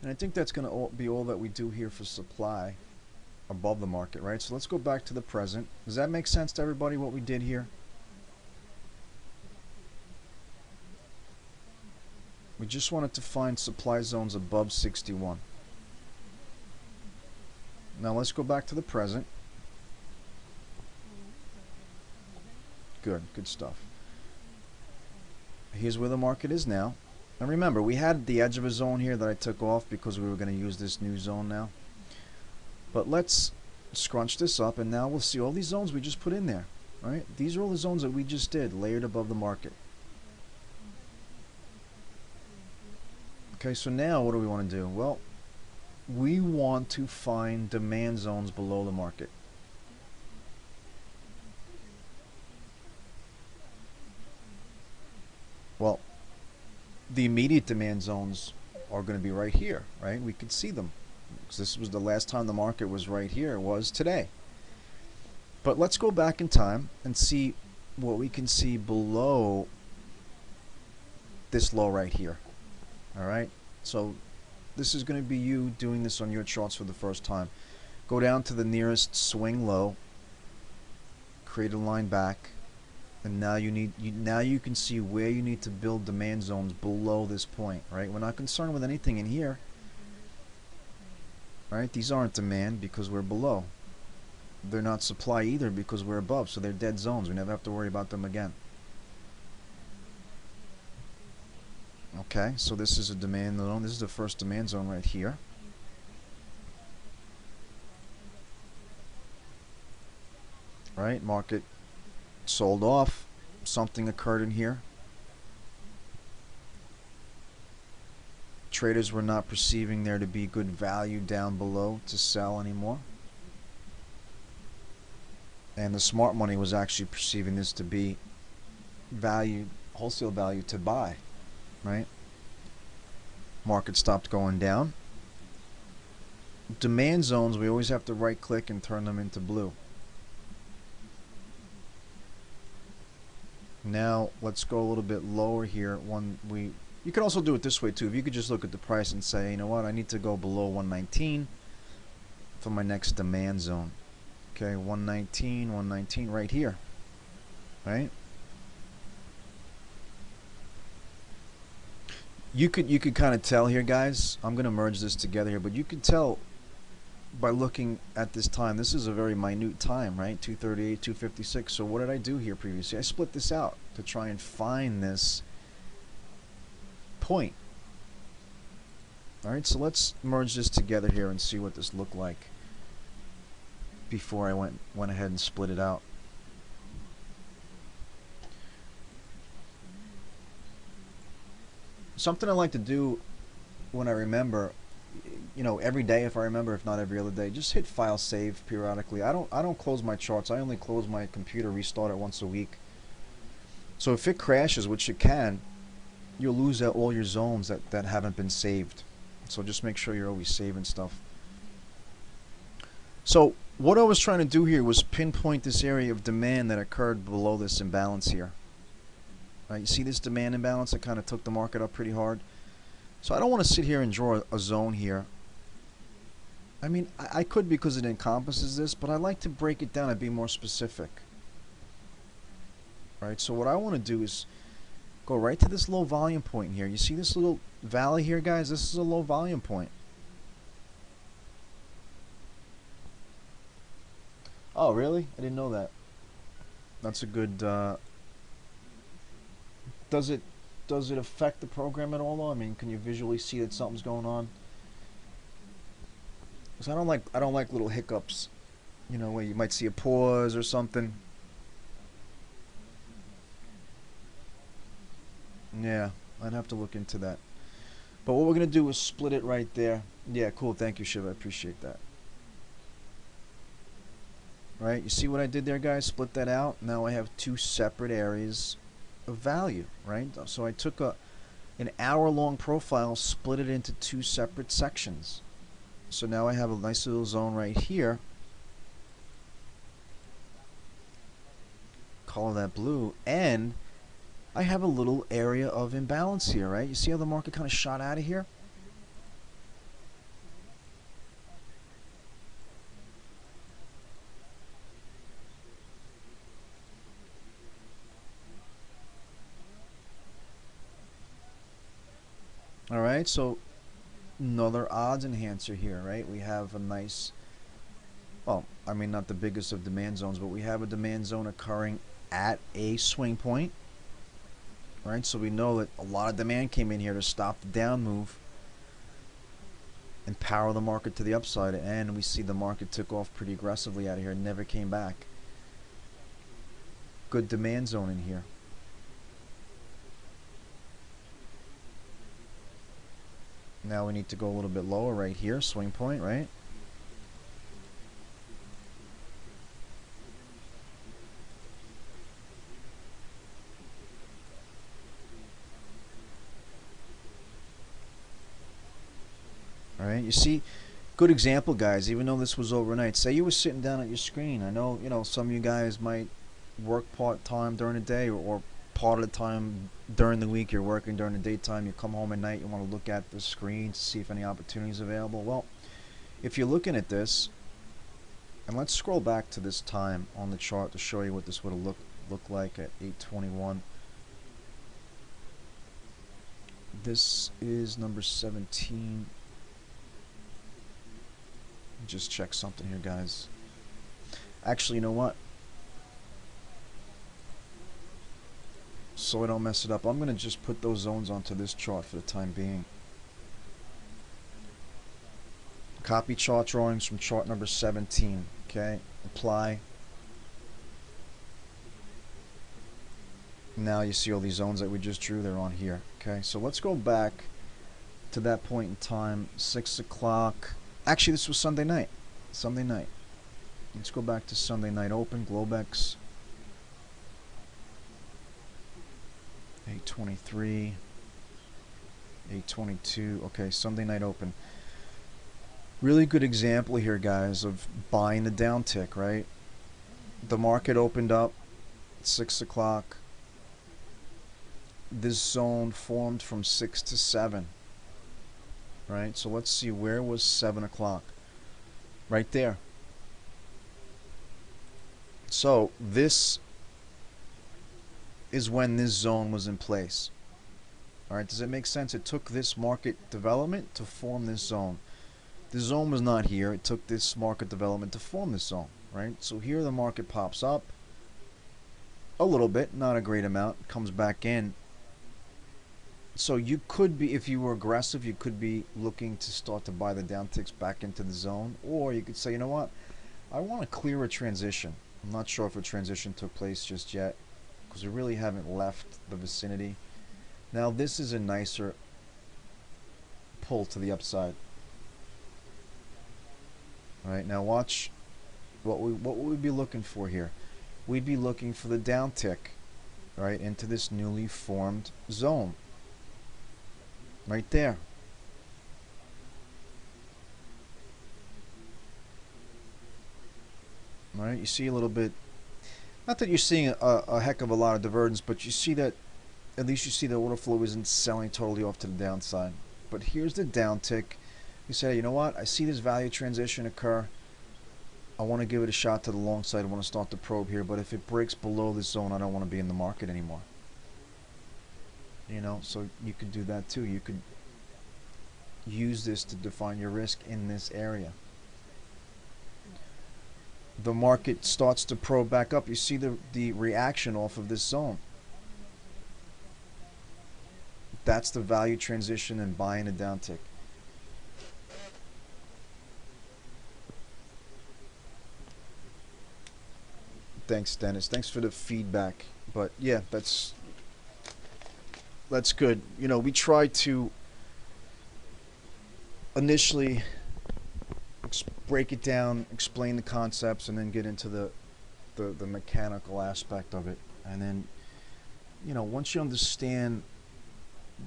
And I think that's going to be all that we do here for supply above the market, right? So let's go back to the present. Does that make sense to everybody what we did here? We just wanted to find supply zones above 61. Now let's go back to the present. Good stuff. Here's where the market is now. And remember, we had the edge of a zone here that I took off because we were going to use this new zone now. But let's scrunch this up, and now we'll see all these zones we just put in there. Right? These are all the zones that we just did, layered above the market. Okay, so now what do we want to do? Well, we want to find demand zones below the market. Well, the immediate demand zones are going to be right here, right? We could see them because this was the last time the market was right here. It was today. But let's go back in time and see what we can see below this low right here. All right. So this is going to be you doing this on your charts for the first time. Go down to the nearest swing low, create a line back, and now now you can see where you need to build demand zones below this point, right? We're not concerned with anything in here, right? These aren't demand because we're below. They're not supply either because we're above, so they're dead zones. We never have to worry about them again. Okay, so this is a demand zone. This is the first demand zone right here. Right, market sold off. Something occurred in here. Traders were not perceiving there to be good value down below to sell anymore. And the smart money was actually perceiving this to be value, wholesale value to buy, right? Market stopped going down. Demand zones, we always have to right click and turn them into blue. Now let's go a little bit lower here. You could also do it this way too. If you could just look at the price and say, you know what, I need to go below 119 for my next demand zone. Okay, 119 right here. Right? You could kind of tell here, guys. I'm gonna merge this together here, but you could tell by looking at this time. This is a very minute time, right? 238, 256. So what did I do here previously? I split this out to try and find this point. All right, so let's merge this together here and see what this looked like before I went ahead and split it out. Something I like to do when I remember, you know, every day if I remember, if not every other day, just hit file save periodically. I don't close my charts. I only close my computer, restart it once a week. So if it crashes, which it can, you'll lose all your zones that haven't been saved. So just make sure you're always saving stuff. So what I was trying to do here was pinpoint this area of demand that occurred below this imbalance here. Right, you see this demand imbalance that kind of took the market up pretty hard. So I don't want to sit here and draw a zone here. I mean, I could because it encompasses this, but I like to break it down and be more specific. Right, so what I want to do is go right to this low volume point here. You see this little valley here, guys? This is a low volume point. Oh, really? I didn't know that. That's a good... Does it affect the program at all, though? I mean, can you visually see that something's going on? Because I don't like little hiccups, you know, where you might see a pause or something. Yeah, I'd have to look into that. But what we're gonna do is split it right there. Yeah, cool. Thank you, Shiv. I appreciate that. Right? You see what I did there, guys? Split that out. Now I have two separate areas of value, right? So I took an hour-long profile, split it into two separate sections. So now I have a nice little zone right here. Color that blue, and I have a little area of imbalance here, right? You see how the market kind of shot out of here? All right, so another odds enhancer here, right? We have a nice, well, I mean, not the biggest of demand zones, but we have a demand zone occurring at a swing point, right? So we know that a lot of demand came in here to stop the down move and power the market to the upside, and we see the market took off pretty aggressively out of here and never came back. Good demand zone in here. Now we need to go a little bit lower right here, swing point, right? You see, good example, guys. Even though this was overnight, say you were sitting down at your screen. I know, some of you guys might work part time during the day, or part of the time during the week you're working during the daytime. You come home at night, you want to look at the screen to see if any opportunities available. Well, if you're looking at this, and let's scroll back to this time on the chart to show you what this would have looked like at 8:21. This is number 17. Just check something here, guys. Actually, you know what? So I don't mess it up, I'm going to just put those zones onto this chart for the time being. Copy chart drawings from chart number 17. Okay, apply. Now you see all these zones that we just drew, they're on here. Okay, so let's go back to that point in time, 6 o'clock. Actually, this was Sunday night. Sunday night. Let's go back to Sunday night open, Globex. 8:23, 8:22. Okay, Sunday night open. Really good example here, guys, of buying the downtick, right? The market opened up at 6 o'clock. This zone formed from 6 to 7, right? So let's see, where was 7 o'clock? Right there. So this is when this zone was in place. All right, does it make sense? It took this market development to form this zone. The zone was not here. It took this market development to form this zone, right? So here the market pops up a little bit, not a great amount, comes back in. So you could be, if you were aggressive, you could be looking to start to buy the downticks back into the zone, or you could say, you know what, I want to clear a transition. I'm not sure if a transition took place just yet, because we really haven't left the vicinity. Now this is a nicer pull to the upside. All right, now watch what would we be looking for here. We'd be looking for the downtick, right, into this newly formed zone. Right there. All right, you see a little bit, not that you're seeing a heck of a lot of divergence, but you see that, at least you see the order flow isn't selling totally off to the downside. But here's the downtick. You say, you know what, I see this value transition occur. I want to give it a shot to the long side. I want to start the probe here, but if it breaks below this zone, I don't want to be in the market anymore. You know, so you could do that too. You could use this to define your risk in this area. The market starts to probe back up. You see the reaction off of this zone. That's the value transition and buying a downtick. Thanks, Dennis. Thanks for the feedback. But yeah, that's good. You know, we try to initially break it down, explain the concepts, and then get into the mechanical aspect of it. And then, you know, once you understand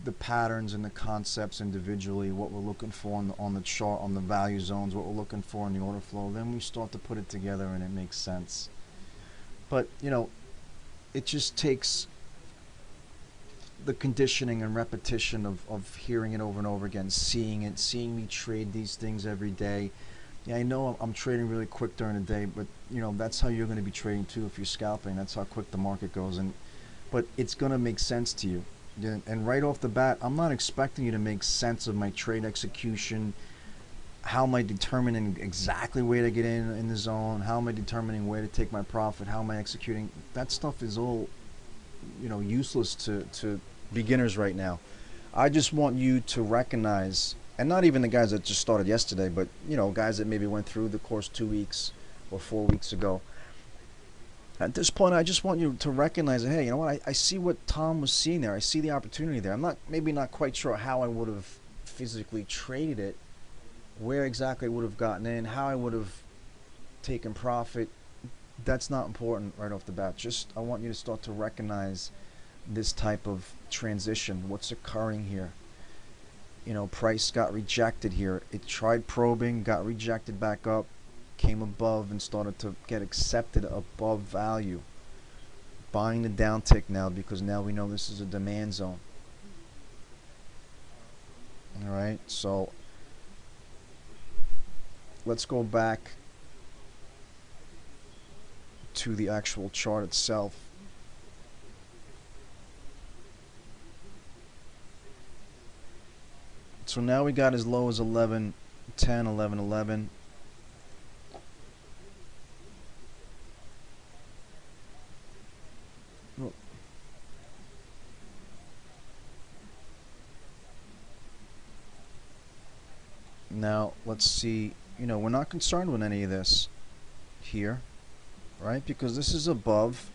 the patterns and the concepts individually, what we're looking for on the chart, on the value zones, what we're looking for in the order flow, then we start to put it together and it makes sense. But, you know, it just takes the conditioning and repetition of hearing it over and over again, seeing it, seeing me trade these things every day. Yeah, I know I'm trading really quick during the day, but, you know, that's how you're going to be trading too if you're scalping. That's how quick the market goes. But it's going to make sense to you. And right off the bat, I'm not expecting you to make sense of my trade execution. How am I determining exactly where to get in the zone? How am I determining where to take my profit? How am I executing? That stuff is all, you know, useless to beginners right now. I just want you to recognize, and not even the guys that just started yesterday, but, you know, guys that maybe went through the course 2 weeks or 4 weeks ago. At this point, I just want you to recognize that, hey, you know what, I see what Tom was seeing there. I see the opportunity there. I'm maybe not quite sure how I would have physically traded it, where exactly I would have gotten in, how I would have taken profit. That's not important right off the bat. Just, I want you to start to recognize this type of transition, what's occurring here. price got rejected here. It tried probing, got rejected back up, came above and started to get accepted above value. Buying the downtick now because now we know this is a demand zone. All right, so let's go back to the actual chart itself. So now we got as low as 11.10, 11.11. Now let's see. We're not concerned with any of this here, right? Because this is above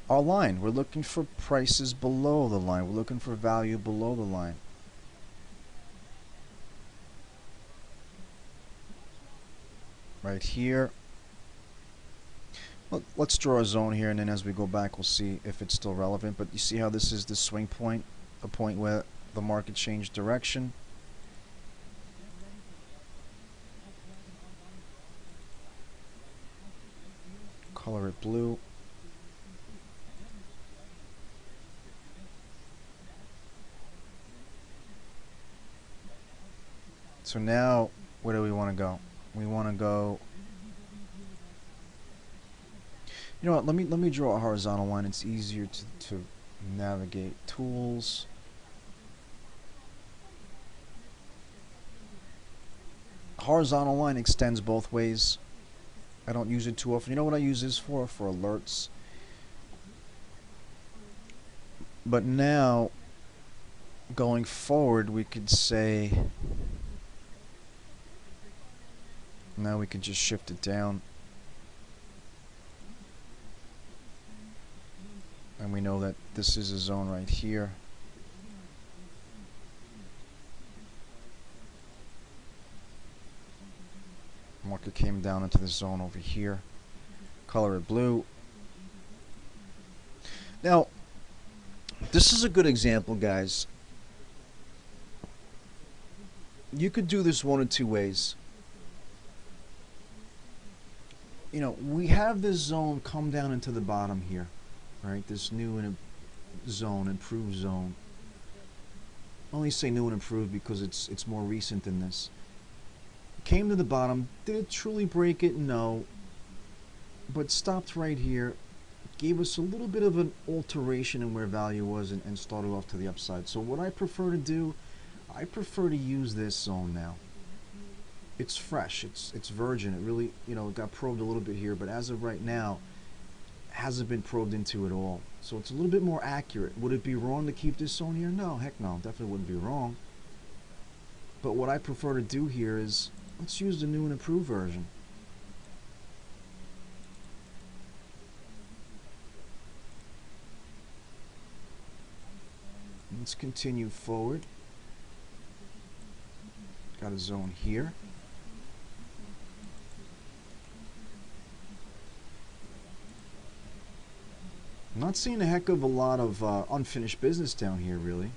our line. We're looking for prices below the line. We're looking for value below the line. Right here. Let's draw a zone here, and then as we go back, we'll see if it's still relevant. But you see how this is the swing point, a point where the market changed direction. Color it blue. So now, where do we want to go? We want to go. You know what? Let me draw a horizontal line. It's easier to navigate. Tools. Horizontal line extends both ways. I don't use it too often. You know what I use this for? For alerts. But now, going forward, we could say. Now we can just shift it down. And we know that this is a zone right here. Market came down into the zone over here. Color it blue. Now, this is a good example, guys. You could do this one of two ways. We have this zone come down into the bottom here, right? This new and zone, improved zone. I only say new and improved because it's more recent than this. Came to the bottom. Did it truly break it? No. But stopped right here. Gave us a little bit of an alteration in where value was and started off to the upside. So what I prefer to do, I prefer to use this zone now. It's fresh. It's virgin. It really, it got probed a little bit here, but as of right now, hasn't been probed into at all. So it's a little bit more accurate. Would it be wrong to keep this zone here? No, heck no. Definitely wouldn't be wrong. But what I prefer to do here is, let's use the new and improved version. Let's continue forward. Got a zone here. I'm not seeing a heck of a lot of unfinished business down here, really.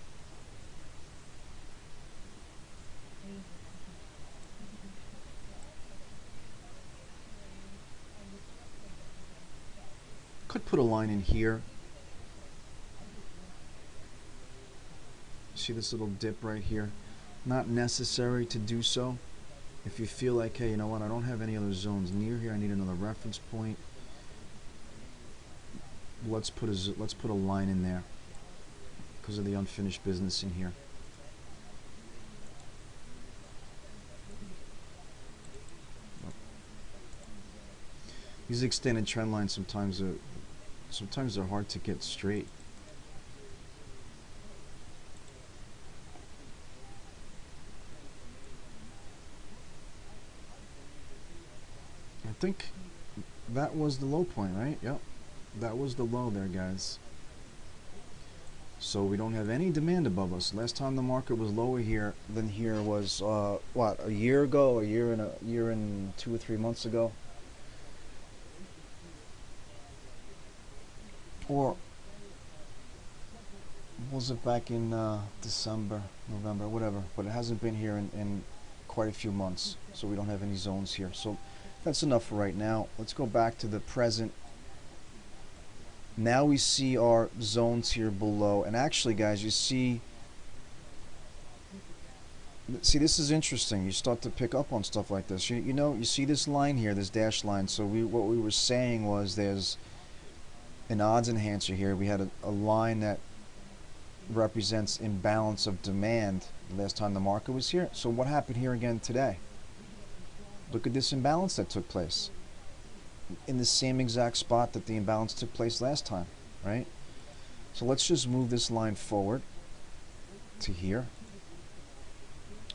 Could put a line in here. See this little dip right here? Not necessary to do so. If you feel like, hey, you know what, I don't have any other zones near here, I need another reference point. Let's put a line in there because of the unfinished business in here. These extended trend lines sometimes they're hard to get straight. I think that was the low point, right? Yep. That was the low there, guys. So we don't have any demand above us. Last time the market was lower here than here was what, a year ago, a year and 2 or 3 months ago, or Was it back in December, November, whatever? But it hasn't been here in quite a few months, so we don't have any zones here. So that's enough for right now. Let's go back to the present. Now we see our zones here below, and actually, guys, you see. See, this is interesting. You start to pick up on stuff like this. You know, you see this line here, this dash line. So what we were saying was there's an odds enhancer here. We had a line that represents imbalance of demand last time the market was here. So what happened here again today? Look at this imbalance that took place in the same exact spot that the imbalance took place last time, right? So let's just move this line forward to here.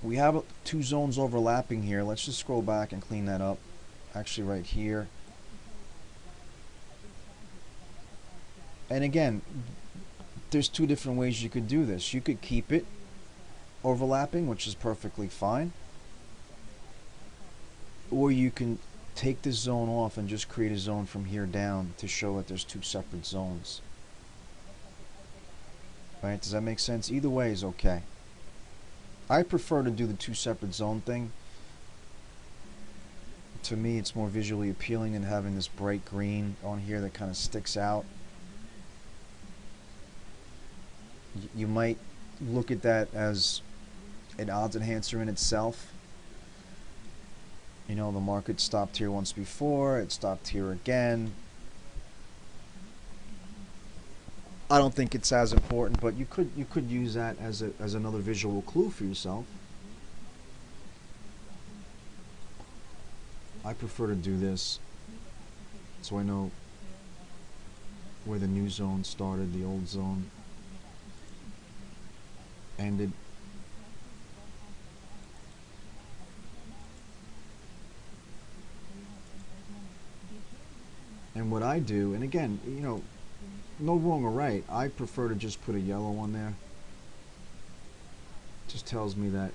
We have two zones overlapping here. Let's just scroll back and clean that up. Actually, right here. And again, there's two different ways you could do this. You could keep it overlapping, which is perfectly fine. Or you can take this zone off and just create a zone from here down to show that there's two separate zones. Right? Does that make sense? Either way is okay. I prefer to do the two separate zone thing. To me, it's more visually appealing than having this bright green on here that kind of sticks out. You might look at that as an odds enhancer in itself. You know, the market stopped here once before, it stopped here again. I don't think it's as important, but you could use that as another visual clue for yourself. I prefer to do this so I know where the new zone started, the old zone ended. And what I do, and again, you know, no wrong or right, I prefer to just put a yellow on there. Just tells me that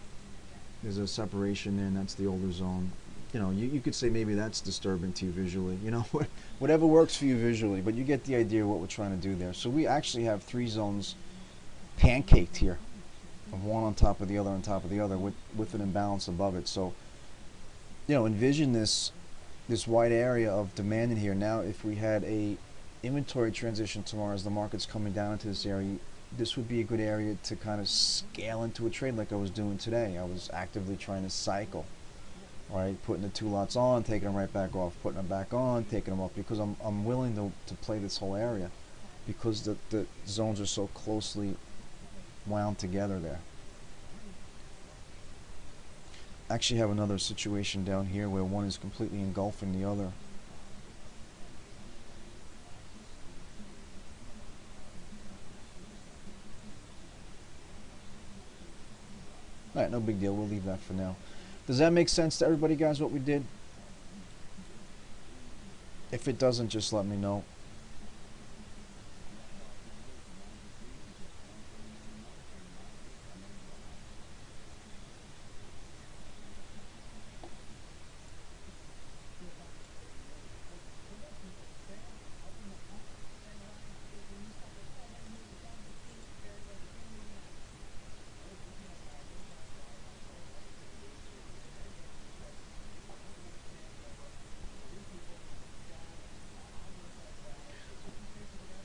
there's a separation there and that's the older zone. You know, you could say maybe that's disturbing to you visually, you know, whatever works for you visually, but you get the idea of what we're trying to do there. So we actually have three zones pancaked here, of one on top of the other on top of the other with an imbalance above it. So, you know, envision this wide area of demand in here. Now, if we had a inventory transition tomorrow as the market's coming down into this area, this would be a good area to kind of scale into a trade like I was doing today. I was actively trying to cycle, right? Putting the two lots on, taking them right back off, putting them back on, taking them off, because I'm willing to play this whole area because the zones are so closely wound together there. Actually have another situation down here where one is completely engulfing the other. Alright, no big deal. We'll leave that for now. Does that make sense to everybody, guys, what we did? If it doesn't, just let me know.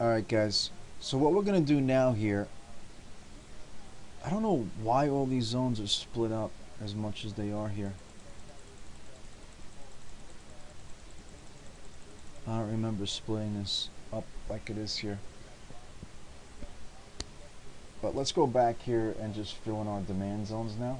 Alright, guys, so what we're going to do now here, I don't know why all these zones are split up as much as they are here. I don't remember splitting this up like it is here. But let's go back here and just fill in our demand zones now.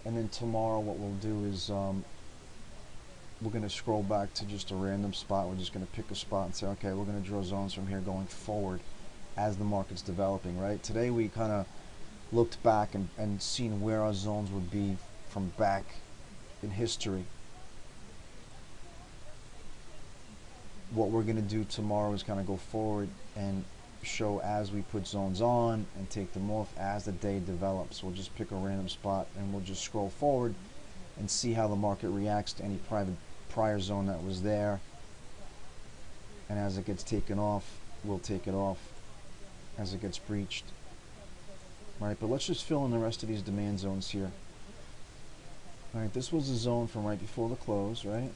And then tomorrow what we'll do is we're going to scroll back to just a random spot. We're just going to pick a spot and say, okay, we're going to draw zones from here going forward as the market's developing, right? Today we kind of looked back and seen where our zones would be from back in history. What we're going to do tomorrow is kind of go forward and show as we put zones on and take them off as the day develops. We'll just pick a random spot and we'll just scroll forward and see how the market reacts to any prior zone that was there, and as it gets taken off, we'll take it off as it gets breached. Right, but let's just fill in the rest of these demand zones here. All right, this was the zone from right before the close, right?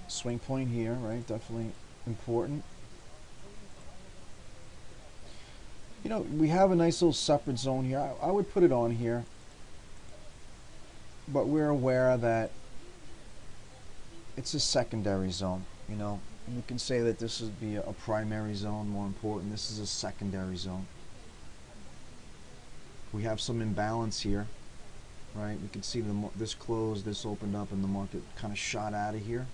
Swing point here, right? Definitely important. You know, we have a nice little separate zone here. I would put it on here, but we're aware that it's a secondary zone, you know. And you can say that this would be a primary zone, more important. This is a secondary zone. We have some imbalance here, right? We can see this closed, this opened up, and the market kind of shot out of here.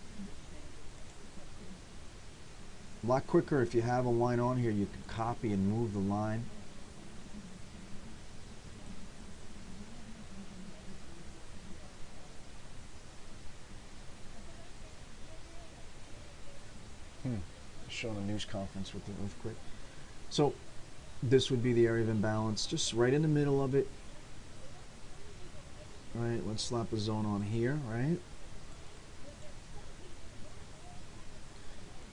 A lot quicker if you have a line on here, you can copy and move the line. Showing a news conference with the earthquake. So this would be the area of imbalance, just right in the middle of it. Right, let's slap a zone on here, right?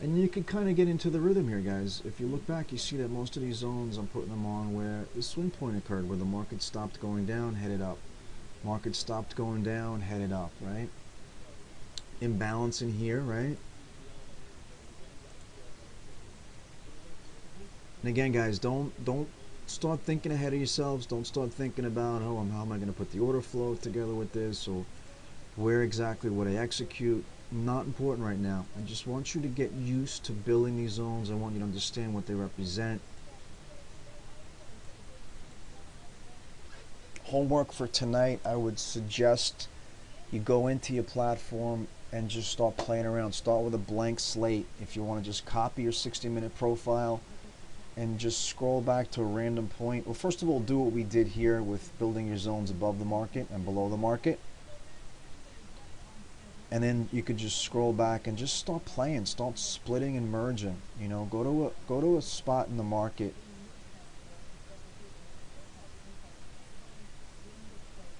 And you can kind of get into the rhythm here, guys. If you look back, you see that most of these zones, I'm putting them on where the swing point occurred, where the market stopped going down, headed up. Market stopped going down, headed up, right? Imbalance in here, right? And again, guys, don't start thinking ahead of yourselves. Don't start thinking about, oh, how am I going to put the order flow together with this, or where exactly would I execute. Not important right now. I just want you to get used to building these zones. I want you to understand what they represent. Homework for tonight, I would suggest you go into your platform and just start playing around. Start with a blank slate. If you want to just copy your 60-minute profile and just scroll back to a random point. Well, first of all, do what we did here with building your zones above the market and below the market. And then you could just scroll back and just start playing, start splitting and merging. You know, go to a spot in the market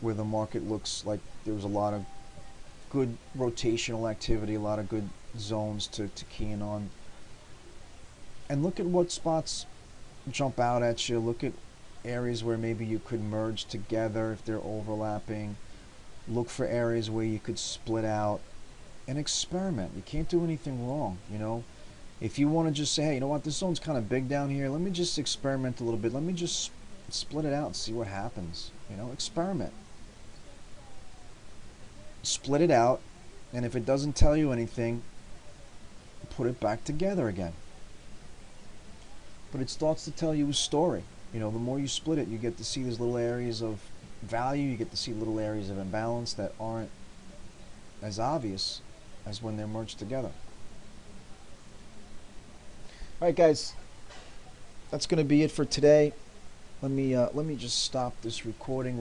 where the market looks like there's a lot of good rotational activity, a lot of good zones to key in on. And look at what spots jump out at you. Look at areas where maybe you could merge together if they're overlapping. Look for areas where you could split out and experiment. You can't do anything wrong, you know. If you want to just say, hey, you know what, this zone's kind of big down here. Let me just experiment a little bit. Let me just split it out and see what happens. You know, experiment. Split it out, and if it doesn't tell you anything, put it back together again. But it starts to tell you a story. You know, the more you split it, you get to see these little areas of value, you get to see little areas of imbalance that aren't as obvious as when they're merged together. All right, guys, that's going to be it for today. Let me just stop this recording.